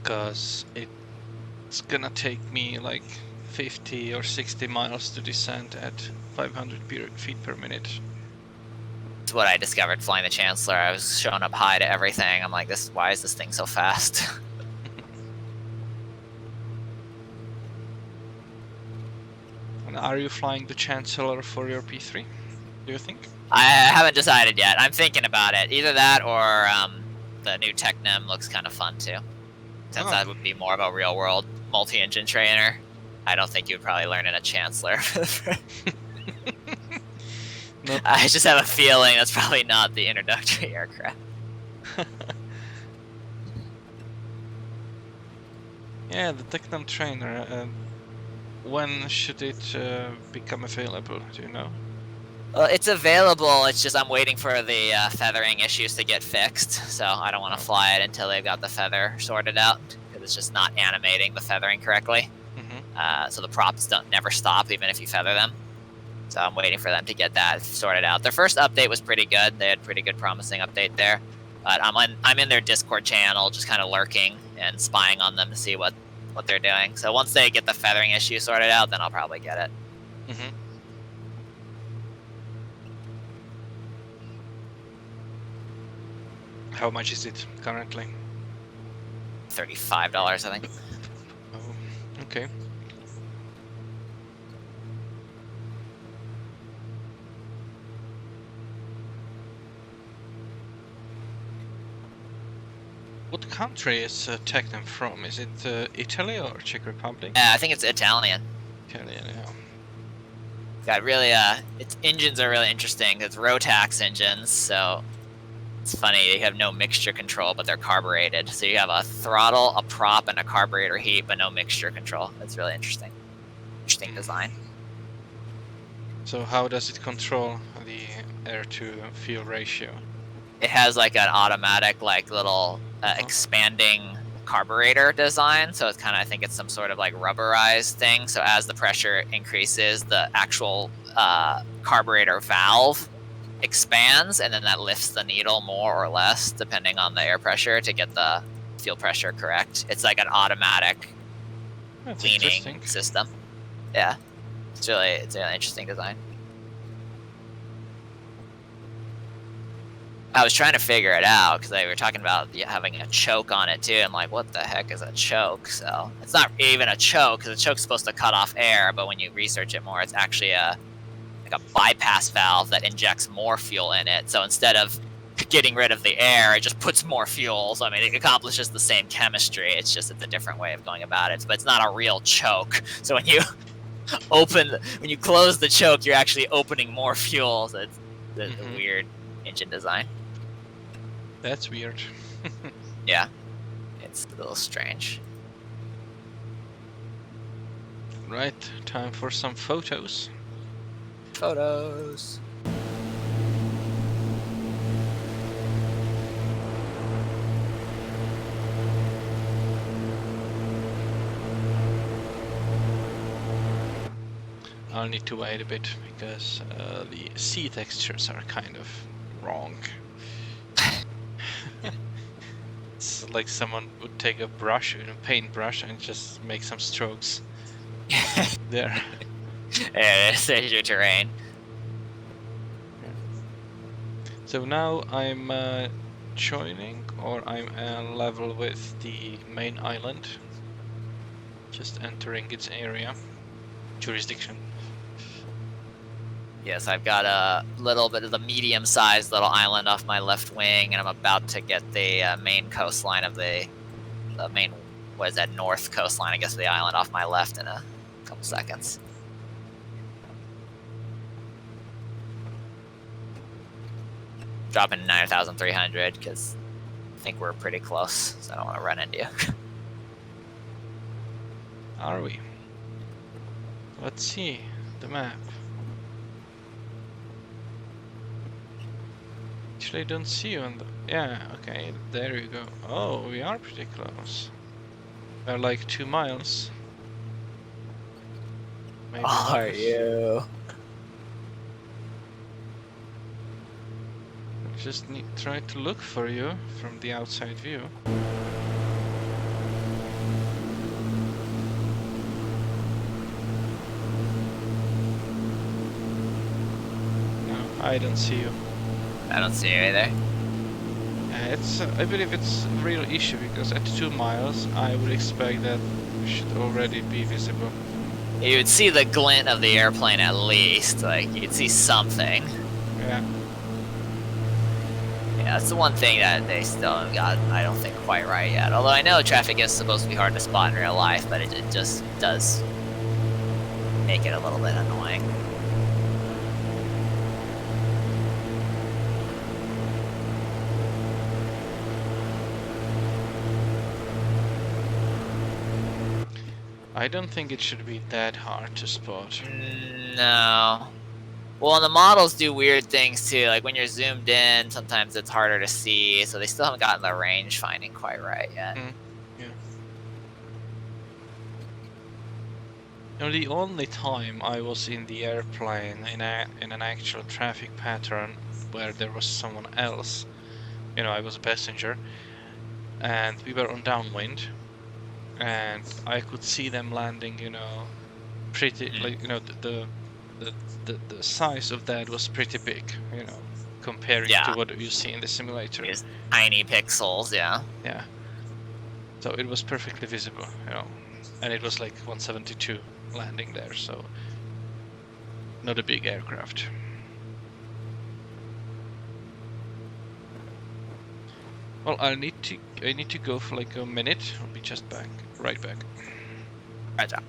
because it's gonna take me like 50 or 60 miles to descend at 500 feet per minute. It's what I discovered flying the Chancellor. I was showing up high to everything. I'm like, why is this thing so fast? And are you flying the Chancellor for your P3, do you think? I haven't decided yet. I'm thinking about it. Either that or the new Technim looks kind of fun too. Since that would be more of a real world multi-engine trainer. I don't think you would probably learn in a Chancellor. I just have a feeling that's probably not the introductory aircraft. Yeah, the Technim trainer. When should it become available? Do you know? Well, it's available. It's just I'm waiting for the feathering issues to get fixed. So I don't want to fly it until they've got the feather sorted out, because it's just not animating the feathering correctly. So the props never stop even if you feather them. So I'm waiting for them to get that sorted out. Their first update was pretty good. They had pretty good promising update there. But I'm in their Discord channel, just kind of lurking and spying on them to see what they're doing. So once they get the feathering issue sorted out, then I'll probably get it. How much is it currently? $35, I think. Oh, okay. What country is Technim from? Is it Italy or Czech Republic? I think it's Italian. Italian, yeah. Got really, its engines are really interesting. It's Rotax engines, so it's funny. You have no mixture control, but they're carbureted. So you have a throttle, a prop, and a carburetor heat, but no mixture control. It's really interesting. Interesting design. So how does it control the air-to-fuel ratio? It has like an automatic, like little expanding carburetor design. So it's kind of, I think it's some sort of like rubberized thing. So as the pressure increases, the actual carburetor valve expands, and then that lifts the needle more or less depending on the air pressure to get the fuel pressure correct. It's like an automatic cleaning system. Yeah, it's a really interesting design. I was trying to figure it out because they were talking about having a choke on it too. I'm like, what the heck is a choke? So it's not even a choke, because a choke's supposed to cut off air, but when you research it more, it's actually a bypass valve that injects more fuel in it. So instead of getting rid of the air, it just puts more fuel. So I mean, it accomplishes the same chemistry. It's just a different way of going about it. But it's not a real choke. So when you when you close the choke, you're actually opening more fuel. So it's the weird engine design. That's weird. Yeah, it's a little strange. Alright, time for some photos. Photos. I'll need to wait a bit because the sea textures are kind of wrong. It's like someone would take a brush, a paintbrush, and just make some strokes. There. There's your terrain. So now I'm joining, or I'm level with the main island. Just entering its area. Jurisdiction. Yes, I've got a little bit of the medium-sized little island off my left wing, and I'm about to get the main coastline of the main, what is that, north coastline, I guess, of the island off my left in a couple seconds. Dropping 9,300 because I think we're pretty close, so I don't want to run into you. Are we? Let's see the map. Actually, I don't see you on the... Yeah, okay, there you go. Oh, we are pretty close. We're like 2 miles. Maybe Are less. you? Just try to look for you from the outside view. No, I don't see you. I don't see you either. It's, I believe it's a real issue because at 2 miles, I would expect that we should already be visible. You would see the glint of the airplane at least, like you'd see something. Yeah. Yeah, that's the one thing that they still haven't got, I don't think, quite right yet. Although I know traffic is supposed to be hard to spot in real life, but it just does make it a little bit annoying. I don't think it should be that hard to spot. No. Well, and the models do weird things too. Like when you're zoomed in, sometimes it's harder to see. So they still haven't gotten the range finding quite right yet. Yeah. You know, the only time I was in the airplane in an actual traffic pattern where there was someone else, you know, I was a passenger, and we were on downwind, and I could see them landing, you know, pretty, like, you know, the size of that was pretty big, you know, comparing to what you see in the simulator. Just tiny pixels, yeah. Yeah. So it was perfectly visible, you know, and it was like 172 landing there, so not a big aircraft. Well, I need to go for like a minute. I'll be just back, right back. Roger.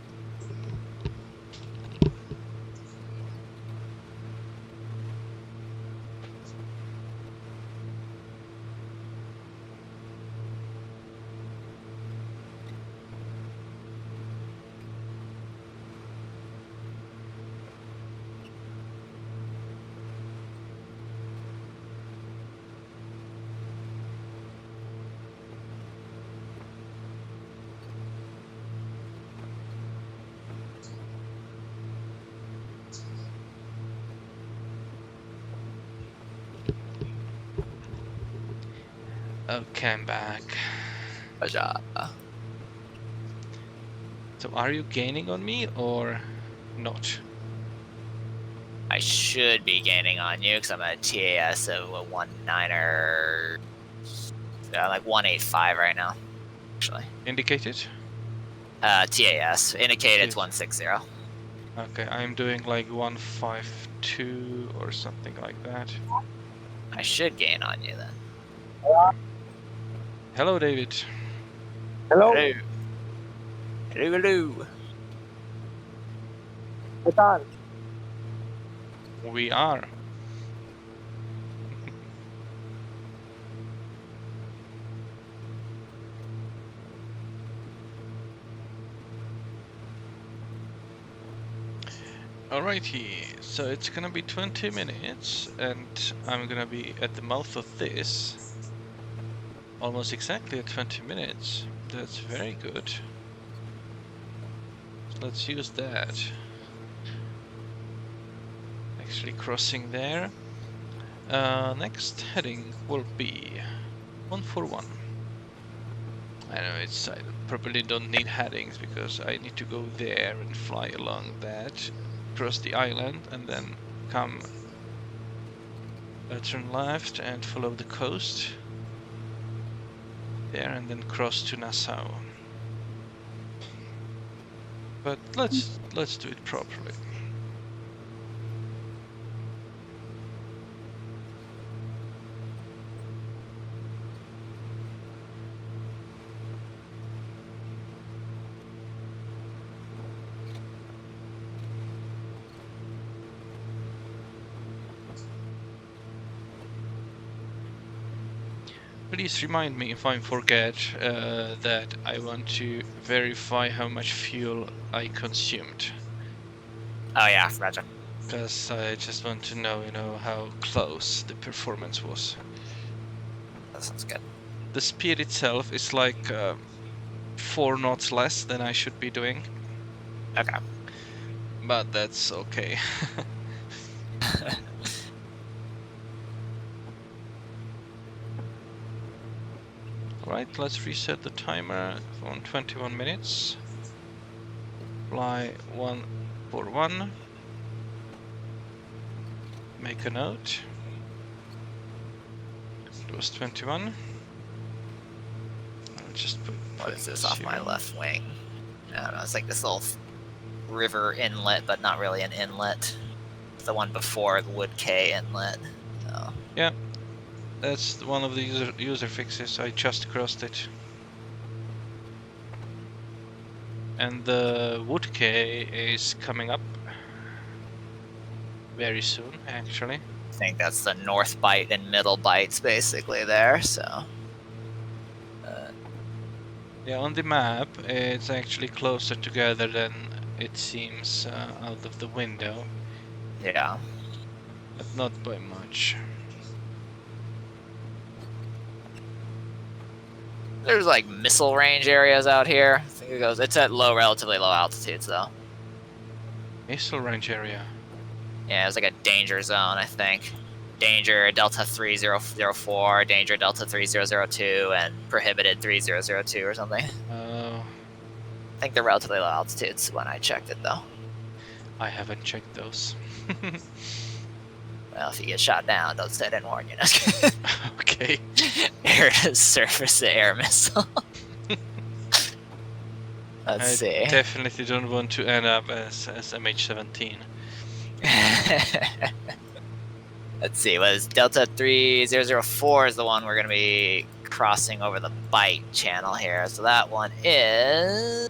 Okay, I'm back. Roger. So are you gaining on me or not? I should be gaining on you because I'm at a TAS of a 19er, like 185 right now, actually. Indicated? TAS, indicated 160. Okay, I'm doing like 152 or something like that. I should gain on you then. Hello, David. Hello. Hello. Hello, hello. ¿Qué tal? We are. Alrighty, so it's gonna be 20 minutes, and I'm gonna be at the mouth of this. Almost exactly at 20 minutes. That's very good. So let's use that. Actually crossing there. Next heading will be 141. I know I probably don't need headings because I need to go there and fly along that, cross the island, and then come turn left and follow the coast there, and then cross to Nassau. But let's do it properly. Please remind me if I forget that I want to verify how much fuel I consumed. Oh yeah, roger. Because I just want to know, how close the performance was. That sounds good. The speed itself is like 4 knots less than I should be doing. Okay. But that's okay. Alright, let's reset the timer on 21 minutes. Fly 141. Make a note. It was 21. I'll just put. What is this off my left wing? I don't know, it's like this little river inlet, but not really an inlet. It's the one before the Wood K inlet. So. Yeah, that's one of the user fixes. I just crossed it. And the Wood K is coming up very soon, actually. I think that's the north bight and middle bights basically there, so. Yeah, on the map, it's actually closer together than it seems out of the window. Yeah. But not by much. There's like missile range areas out here. I think it's at relatively low altitudes though. Missile range area? Yeah, it's like a danger zone, I think. Danger Delta 3004, Danger Delta 3002, and Prohibited 3002 or something. Oh. I think they're relatively low altitudes when I checked it though. I haven't checked those. Well, if you get shot down, don't say I didn't warn you. Okay. Air to surface to air missile. Let's see. I definitely don't want to end up as MH17. Let's see, was Delta 3004 is the one we're going to be crossing over the Bight channel here. So that one is,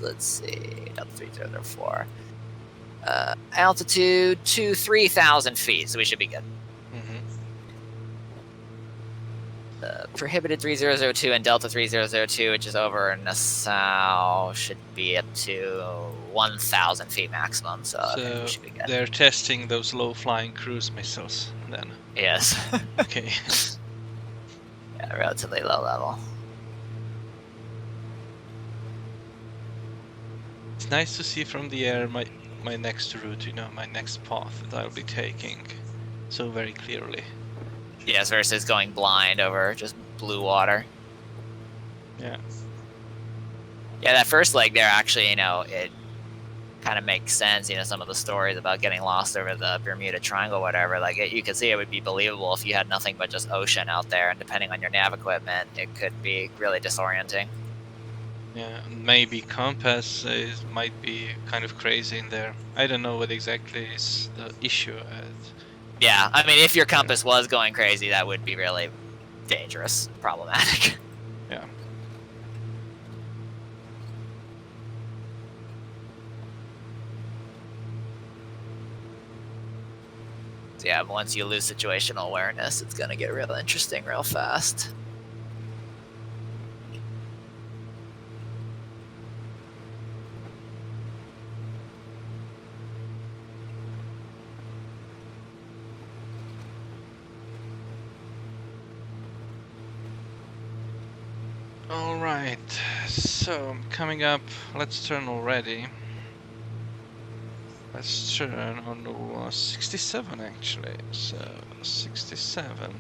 let's see, Delta 3004. Altitude to 3,000 feet, so we should be good. Prohibited 3002 and Delta 3002, which is over in Nassau, should be up to 1,000 feet maximum, so I think we should be good. They're testing those low-flying cruise missiles, then? Yes. Okay. Yeah, relatively low level. It's nice to see from the air my next route, my next path that I'll be taking so very clearly. Yes, versus going blind over just blue water. Yeah. Yeah, that first leg there, actually, it kind of makes sense. Some of the stories about getting lost over the Bermuda Triangle, whatever. Like, you could see it would be believable if you had nothing but just ocean out there, and depending on your nav equipment, it could be really disorienting. Yeah, maybe compass might be kind of crazy in there. I don't know what exactly is the issue. Yeah, I mean, if your compass was going crazy, that would be really dangerous, problematic. Yeah. So yeah, but once you lose situational awareness, it's going to get real interesting real fast. Alright, so coming up, let's turn already. Let's turn on the 67 actually, so 67.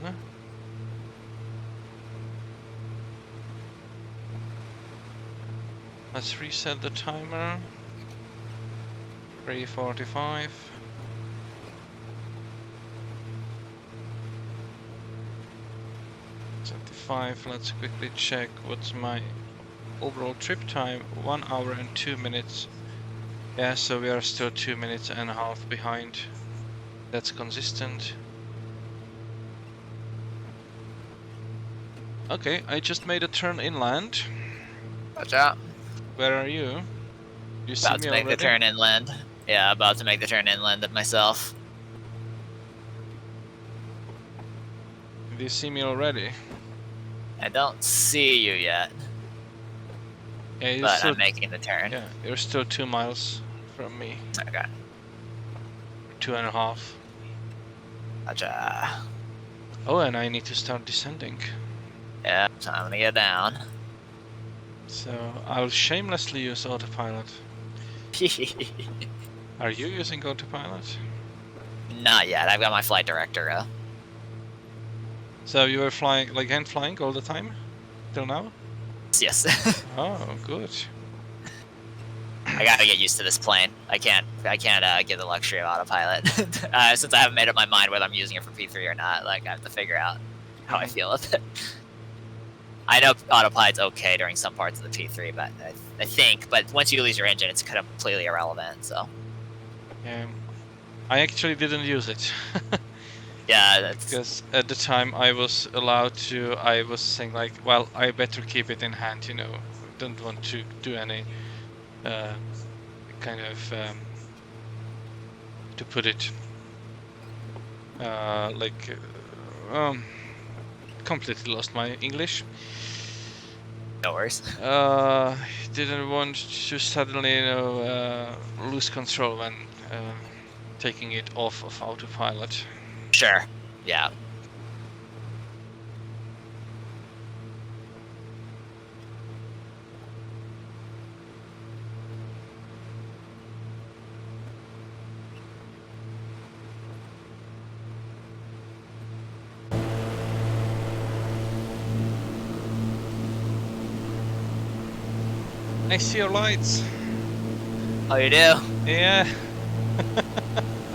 Let's reset the timer. 3:45. Let's quickly check what's my overall trip time. 1 hour and 2 minutes. Yeah, so we are still 2 minutes and a half behind. That's consistent. Okay, I just made a turn inland. Watch out. Where are you? You see About me to make already? the turn inland. Yeah, about to make the turn inland of myself. Do you see me already? I don't see you yet. Yeah, But still, I'm making the turn. Yeah, you're still 2 miles from me. Okay. 2.5. Gotcha. Oh, and I need to start descending. Yeah, time to get down. So I'll shamelessly use autopilot. Are you using autopilot? Not yet. I've got my flight director. So you were flying, like hand flying all the time? Till now? Yes. Oh, good. I gotta get used to this plane. I can't get the luxury of autopilot. Since I haven't made up my mind whether I'm using it for P3 or not, like I have to figure out how I feel with it. I know autopilot's okay during some parts of the P3, but I think, but once you lose your engine, it's completely irrelevant, so. Yeah. I actually didn't use it. Yeah, that's... Because at the time I was allowed to, I was saying like, well, I better keep it in hand, you know. Don't want to do any kind of, to put it, completely lost my English. No worries. Didn't want to suddenly, you know, lose control when taking it off of autopilot. Sure. Yeah. I see your lights. Oh, you do? Yeah.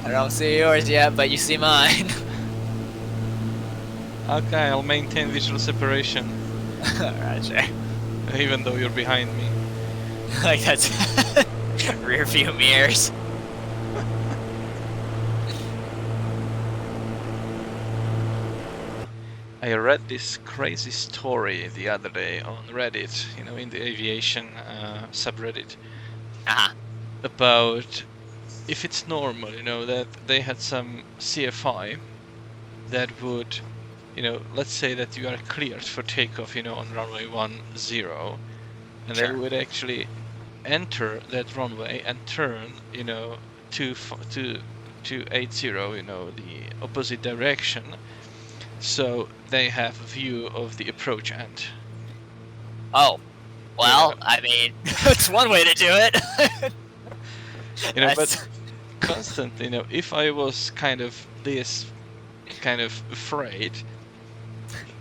I don't see yours yet, but you see mine. Okay, I'll maintain visual separation. Alright, sure. Even though you're behind me. Like that's rear view mirrors. I read this crazy story the other day on Reddit, you know, in the aviation subreddit, about if it's normal, you know, that they had some CFI that would, you know, let's say that you are cleared for takeoff, you know, on runway 10, and they would actually enter that runway and turn, you know, to 80, you know, the opposite direction, so they have a view of the approach end. Oh, well, I mean, it's one way to do it. You know, but constantly, you know, if I was kind of afraid,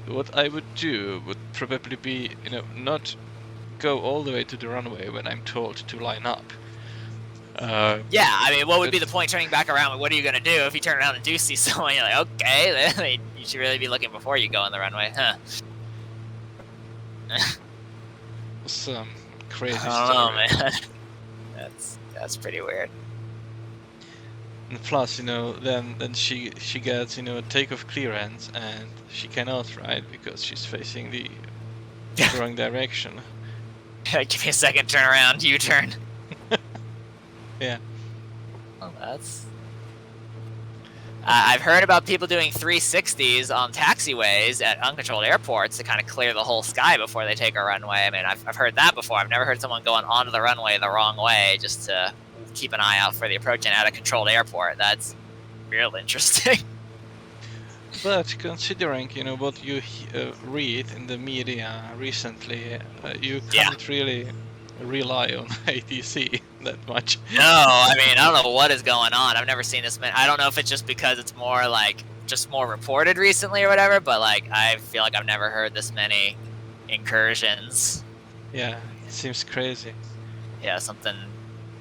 what I would do would probably be, you know, not go all the way to the runway when I'm told to line up. Yeah, I mean, what would be the point turning back around? What are you gonna do if you turn around and do see someone? You're like, okay, then you should really be looking before you go on the runway, huh? Some crazy I don't know, man. That's pretty weird. And plus, you know, then she gets, you know, a takeoff clearance, and she cannot, right, because she's facing the wrong direction. Give me a second, turn around, U-turn. Yeah. Well, that's... I've heard about people doing 360s on taxiways at uncontrolled airports to kind of clear the whole sky before they take a runway. I mean, I've heard that before. I've never heard someone going onto the runway the wrong way just to keep an eye out for the approach and at a controlled airport. That's real interesting. But considering, you know, what you read in the media recently, you can't really rely on ATC that much. No, I mean, I don't know what is going on. I've never seen this many. I don't know if it's just because it's more like, just more reported recently or whatever, but like, I feel like I've never heard this many incursions. Yeah, it seems crazy. Yeah, something,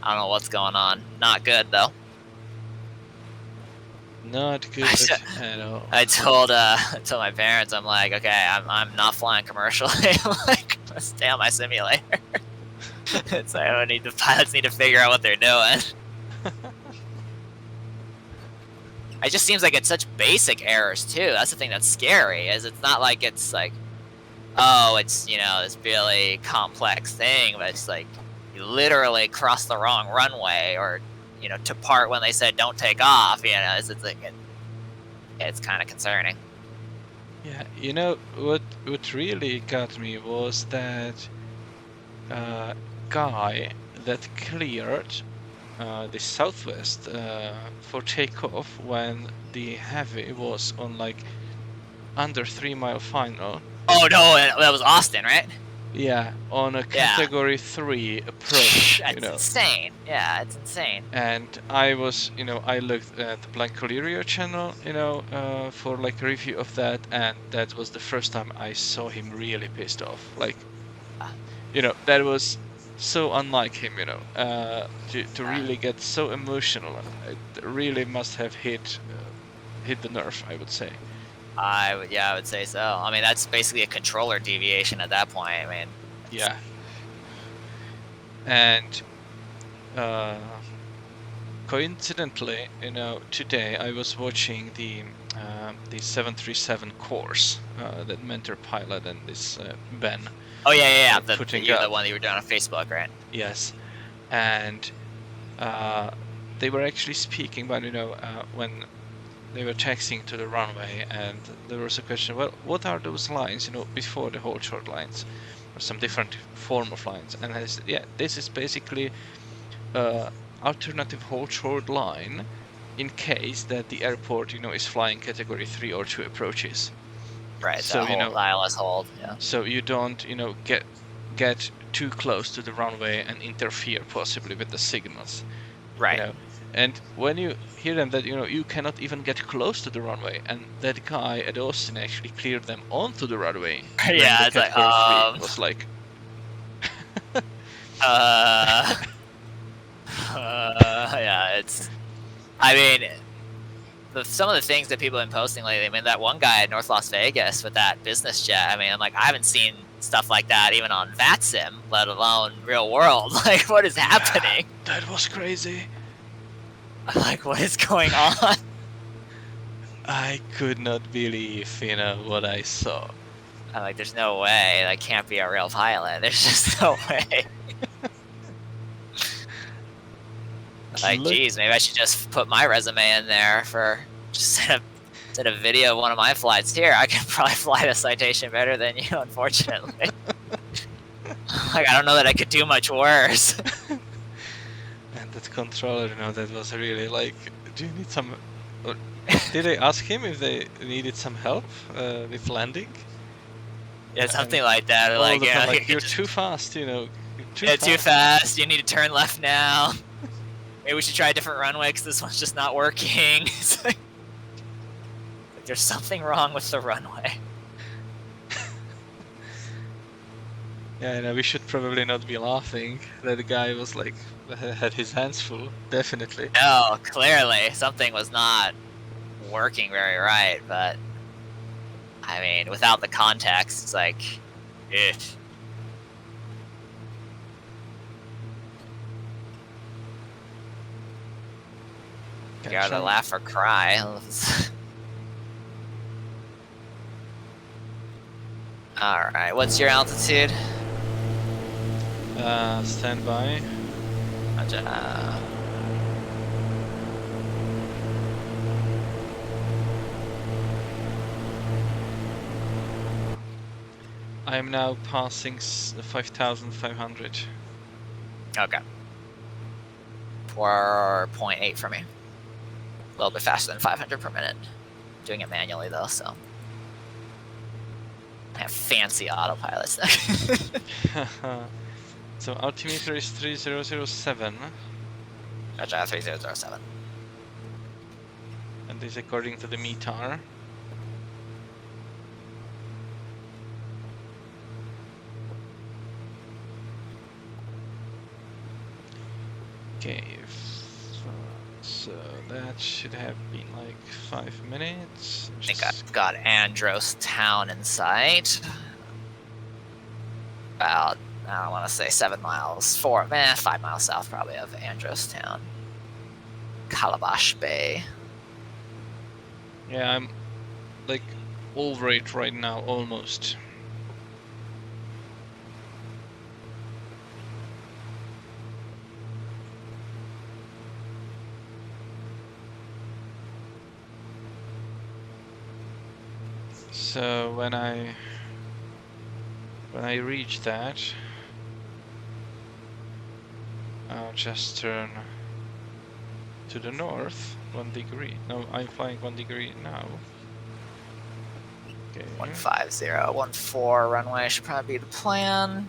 I don't know what's going on. Not good though. Not good at all. I told my parents, I'm like, okay, I'm not flying commercially. I'm like, let's stay on my simulator. It's like, the pilots need to figure out what they're doing. It just seems like it's such basic errors too. That's the thing that's scary. Is it's not like it's like, oh, it's, you know, this really complex thing, but it's like you literally crossed the wrong runway, or, you know, took part when they said don't take off. You know, it's like it's kind of concerning. Yeah, you know what really got me was that guy that cleared the southwest for takeoff when the Heavy was on like under 3 mile final. Oh no, that was Austin, right? Yeah, on a category 3 approach. That's insane. Yeah, it's insane. And I was, you know, I looked at the Blanco channel, you know, for like a review of that, and that was the first time I saw him really pissed off. Like, you know, that was so unlike him, you know, to really get so emotional. It really must have hit the nerve, I would say. I would say so. I mean, that's basically a controller deviation at that point. I mean, yeah. And coincidentally, you know, today I was watching the 737 course that Mentor pilot and this Ben. Oh yeah. The one that you were doing on Facebook, right? Yes, and they were actually speaking about, you know, when they were taxiing to the runway, and there was a question, well, what are those lines, you know, before the hold short lines, or some different form of lines? And I said, yeah, this is basically alternative hold short line in case that the airport, you know, is flying category 3 or 2 approaches. Right, so you know, ILS hold, yeah. So you don't, you know, get too close to the runway and interfere possibly with the signals. Right. You know? And when you hear them that, you know, you cannot even get close to the runway, and that guy at Austin actually cleared them onto the runway. Yeah, it's like, was like, yeah, it's, I mean, some of the things that people have been posting lately, I mean, that one guy at North Las Vegas with that business jet, I mean, I'm like, I haven't seen stuff like that even on VATSIM, let alone real world. Like, what is happening? That was crazy. Like, what is going on? I could not believe, you know, what I saw. I'm like, there's no way. That can't be a real pilot. There's just no way. Like, geez, maybe I should just put my resume in there for just send a video of one of my flights here. I can probably fly the Citation better than you, unfortunately. Like, I don't know that I could do much worse. And that controller, you know, that was really like, do you need some... Did they ask him if they needed some help with landing? Yeah, something like that. Like, yeah, like, you're too fast, you know. Too fast. You need to turn left now. Maybe we should try a different runway because this one's just not working. It's like there's something wrong with the runway. Yeah, you know, we should probably not be laughing. That guy was like, had his hands full, definitely. No, clearly something was not working very right, but I mean, without the context, it's like, eh. You either laugh or cry. Alright, what's your altitude? Stand by. I am now passing 5,500. Okay. 4.8 for me. A little bit faster than 500 per minute. doing it manually though, so I have fancy autopilots. So altimeter is 3007. Gotcha, 3007. And this according to the METAR. Okay, so that should have been like 5 minutes. I think I've got Andros Town in sight. About, I don't want to say 7 miles, 5 miles south probably of Andros Town. Calabash Bay. Yeah, I'm like over it right now, almost. So when I reach that, I'll just turn to the north 1 degree. No, I'm flying 1 degree now. Okay. 15014 runway should probably be the plan.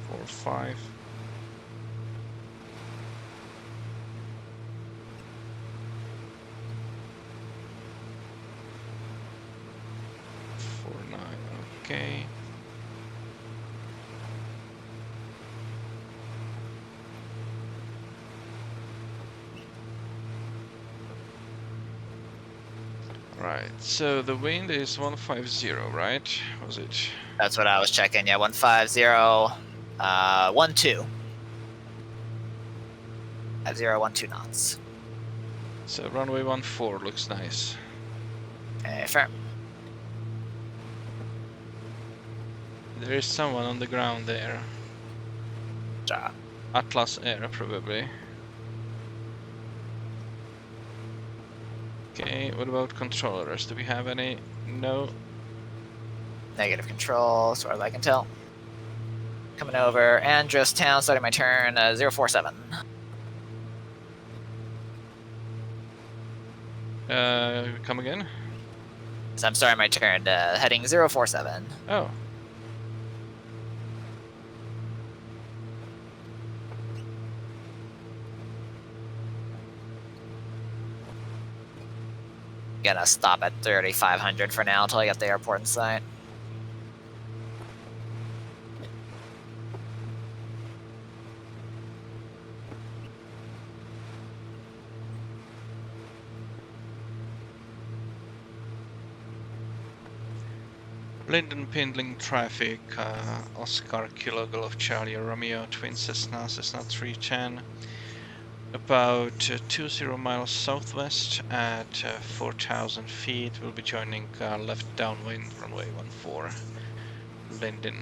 45. 49. Okay. Right, so the wind is 150, right? Was it? That's what I was checking. Yeah, 150, 12. 5012 knots. So runway 14 looks nice. Fair. There is someone on the ground there. Ja. Atlas Air, probably. Okay, what about controllers? Do we have any? No. Negative control, as far as I can tell. Coming over, Andros Town, starting my turn, 047. Come again? So I'm starting my turn, heading 047. Oh. Gonna stop at 3500 for now until I get the airport in sight. Lynden Pindling traffic, Oscar Kilo Golf Charlie Romeo Twin Cessna 310. About 20 miles southwest at 4,000 feet. We'll be joining left downwind runway 14, Lynden.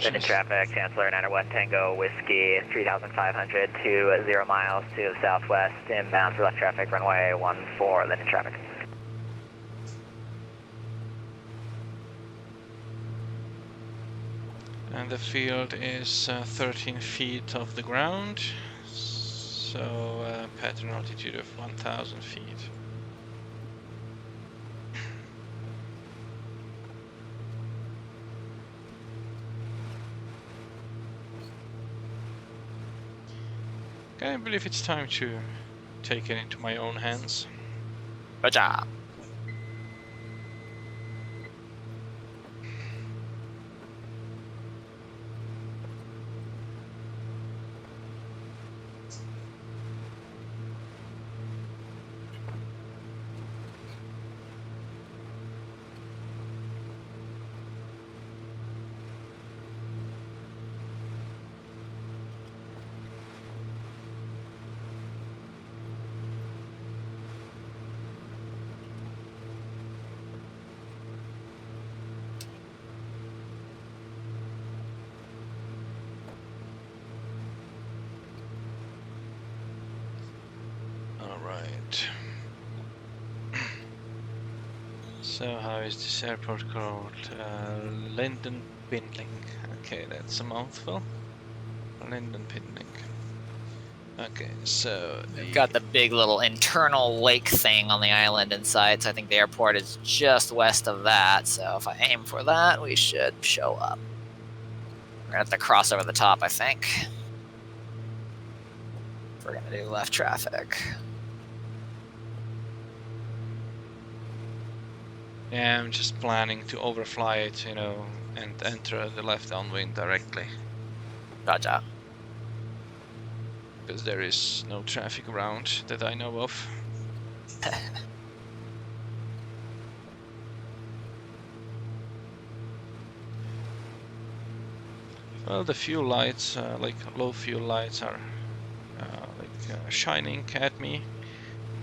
Lynden traffic, Chancellor 901 Tango Whiskey 3,500 to 0 miles to the southwest, inbound for left traffic, runway 14, Lynden traffic. And the field is 13 feet off the ground, so pattern altitude of 1,000 feet. I believe it's time to take it into my own hands. Good job. Alright. So how is this airport called? Lynden Pindling. Okay, that's a mouthful. Lynden Pindling. Okay, so We've got the big little internal lake thing on the island inside, so I think the airport is just west of that. So if I aim for that, we should show up. We're gonna have to cross over the top, I think. We're gonna do left traffic. yeah, I'm just planning to overfly it, you know, and enter the left downwind directly. Roger. Because there is no traffic around that I know of. Well, the fuel lights, like low fuel lights, are shining at me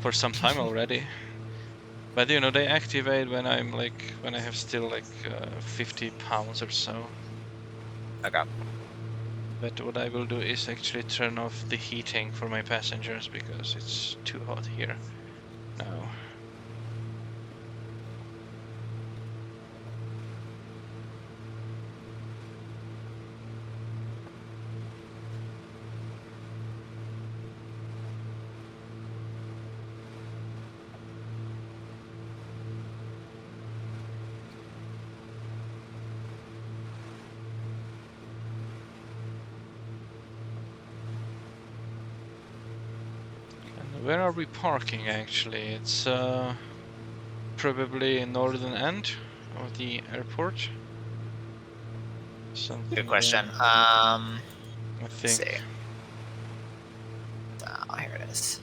for some time already. But you know, they activate when I'm like, when I have still like 50 pounds or so. Okay. But what I will do is actually turn off the heating for my passengers because it's too hot here now. Where are we parking actually? It's probably in northern end of the airport. Something Good question. there. I think. Let's see. Oh, here it is.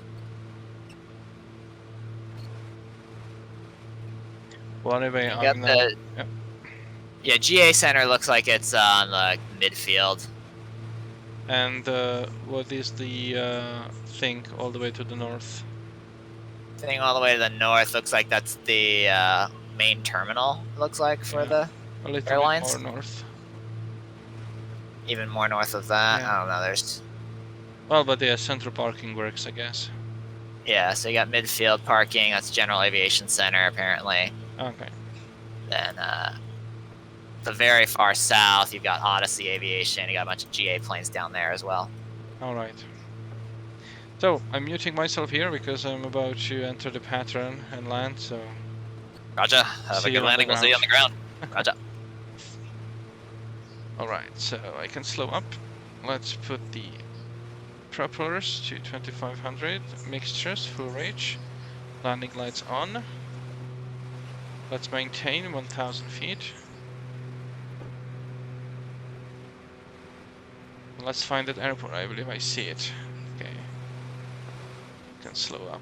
Well, anyway, You got the, yeah, GA Center looks like it's on the midfield. And what is the thing all the way to the north? Thing all the way to the north looks like that's the main terminal. It looks like for the a little airlines. bit more north. Even more north of that. Yeah. I don't know. There's. Well, but yeah, central parking works, I guess. Yeah, so you got midfield parking. That's General Aviation Center, apparently. Okay. Then the very far south, you've got Odyssey Aviation. You got a bunch of GA planes down there as well. All right. So I'm muting myself here because I'm about to enter the pattern and land. So. Roger. Have a good landing. We'll see you on the ground. Roger. All right. So I can slow up. Let's put the propellers to 2500. Mixtures full rage. Landing lights on. Let's maintain 1000 feet. Let's find that airport. I believe I see it. Okay. Can slow up.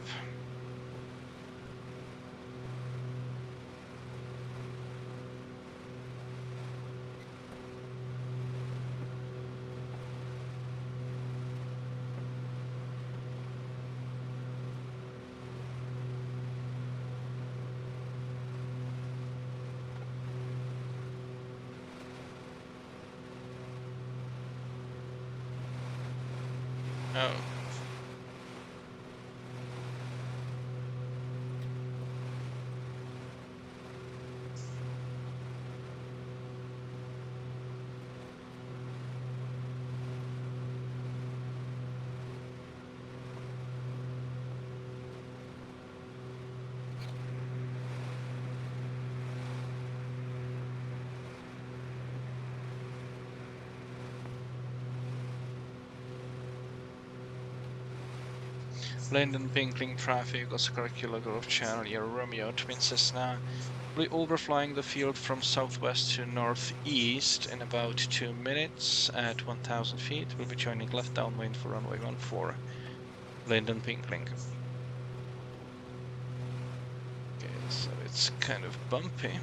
Oh. Lynden Pindling traffic, Oscar Kilo Golf Channel, Air Romeo, Twin Cessna. We'll be overflying the field from southwest to northeast in about 2 minutes at 1000 feet. We'll be joining left downwind for runway 14, Lynden Pindling. Okay, so it's kind of bumpy.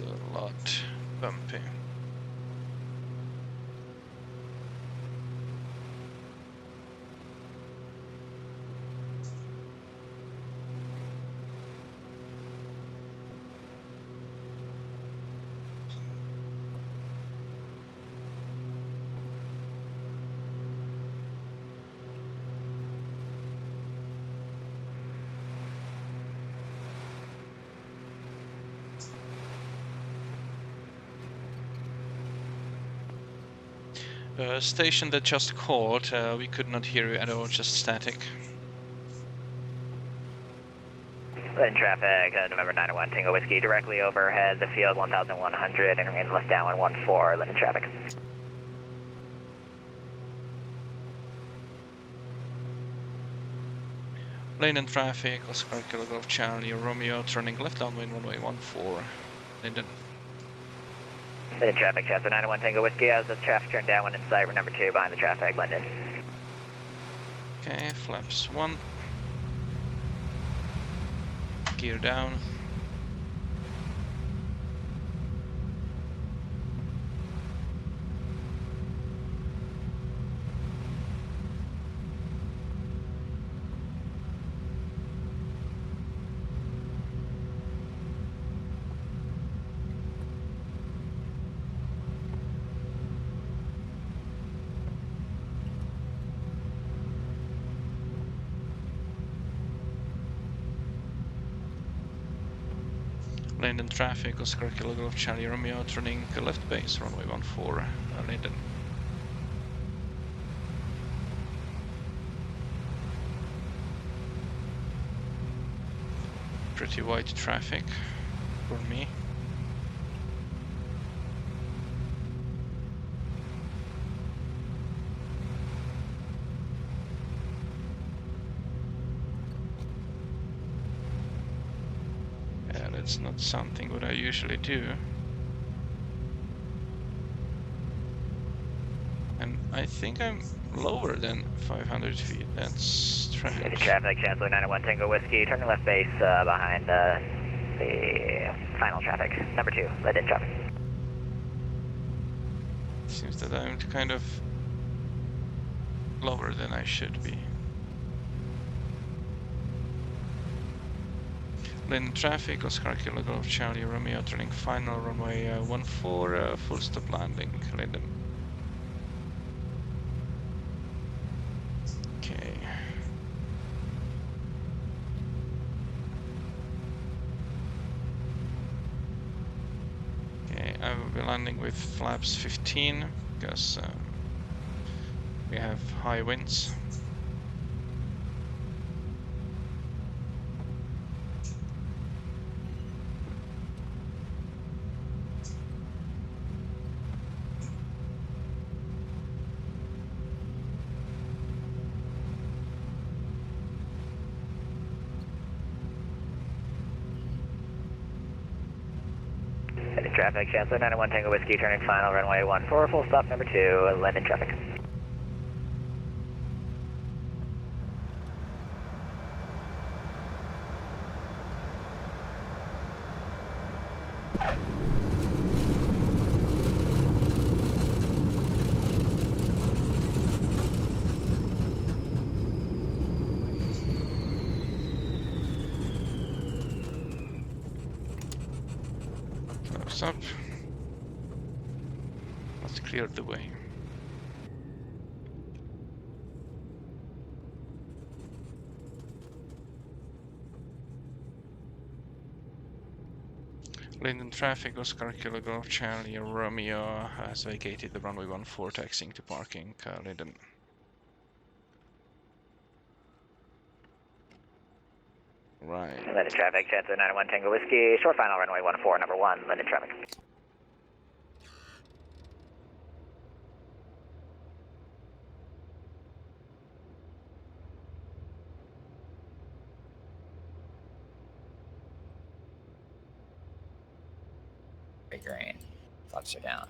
It's a lot bumpy. Station that just called, we could not hear you at all, just static. Lynden traffic, November 901 Tango Whiskey, directly overhead the field 1100 and remain left down 114, Lynden traffic. Lynden traffic, Oscar Kilo Golf Charlie, Romeo, turning left downwind runway 14, Lynden. Lynden traffic, Chester 901 Tango Whiskey, as the traffic turned downwind in sight, number 2 behind the traffic, Lynden. Okay, flaps 1. Gear down. Lynden traffic, Oscar Kilo Golf Charlie Romeo, turning left base, runway 14, Lynden. Pretty wide traffic for me. It's not something what I usually do. And I think I'm lower than 500 feet. That's strange. Traffic, Chancellor 901 Tango Whiskey, turning left base behind the final traffic. Number 2, Lynden traffic. Seems that I'm kind of lower than I should be. Lynden traffic, Oscar Kilo Golf Charlie Romeo, turning final runway 14, full stop landing, Lynden. Okay. Okay, I will be landing with flaps 15 because we have high winds. Traffic, Chancellor 901 Tango Whiskey, turning final, runway 14, full stop, number 2, Lynden traffic. Up. Let's clear the way. Lynden traffic, Oscar Kilo Golf Charlie Romeo has vacated the runway 14, taxiing to parking, Lynden. Right. Lynden traffic, Chancellor 901 Tango Whiskey, short final, runway 14, number 1, Lynden traffic. Green. Flaps are down.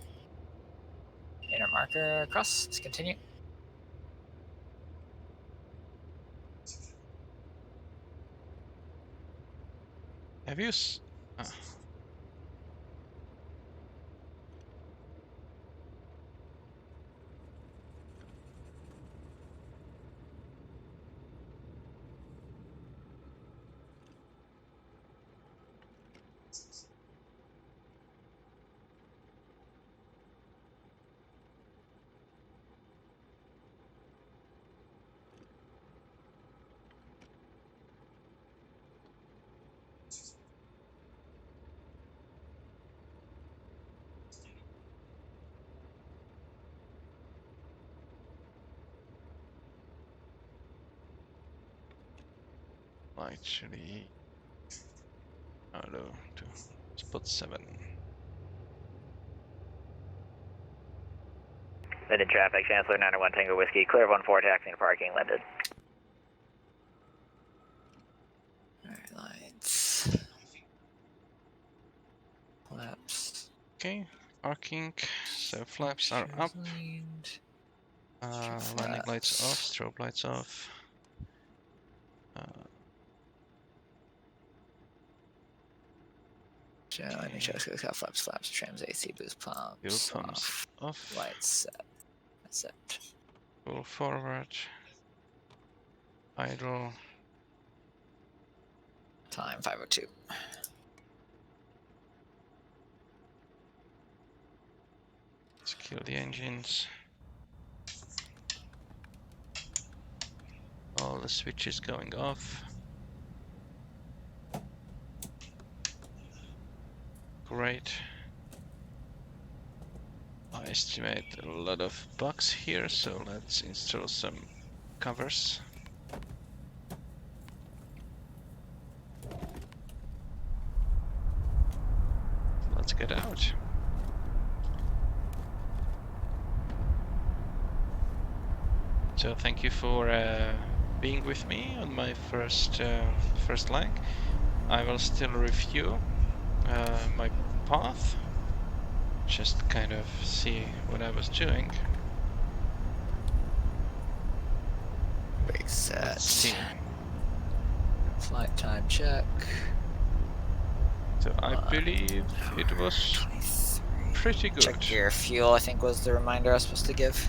Inner marker across. Let's continue. Have you Actually, hello to spot 7. Lynden traffic, Chancellor 901 Tango Whiskey, clear 1-4, taxiing to parking, Lynden. Alright, lights. Flaps. Okay, parking. So flaps are up. Landing lights off, strobe lights off. Landing checks, flaps, trims, AC boost pumps. Fuel pumps off. Lights set. Set. Pull forward. Idle. Time 5:02. Let's kill the engines. All the switches going off. Great. I estimate a lot of bugs here, so let's install some covers. Let's get out. So thank you for being with me on my first leg. I will still review my path, just kind of see what I was doing. Wake set. Flight time check. So I believe it was pretty good. Check your fuel, I think was the reminder I was supposed to give.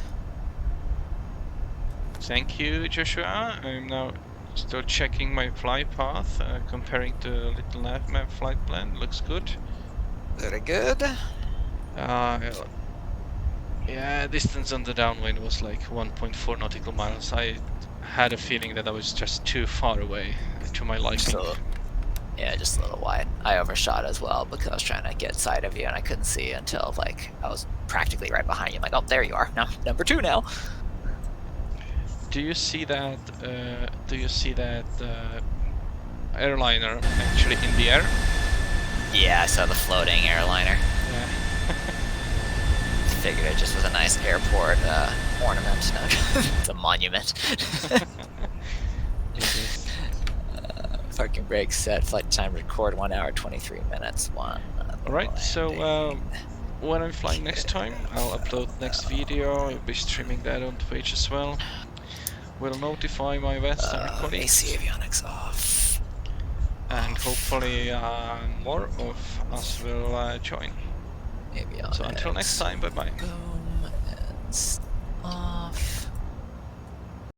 Thank you, Joshua. I'm now still checking my flight path, comparing to Little Nav Map flight plan. Looks good. Very good. Yeah, distance on the downwind was like 1.4 nautical miles. I had a feeling that I was just too far away to my liking. Yeah, just a little wide. I overshot as well because I was trying to get sight of you and I couldn't see you until like I was practically right behind you. I'm like, oh, there you are. Now, number 2 now. Do you see that? Airliner actually in the air? Yeah, I saw the floating airliner. Yeah. Figured it just was a nice airport ornament. No, it's a monument. Parking brakes set. Flight time record 1 hour 23 minutes. Alright, so when I'm flying next time, I'll upload next video. I'll be streaming that on Twitch as well. Will notify my Vatstar colleagues. AC avionics off. And hopefully more of us will join. Avionics. So until next time, bye bye. Go.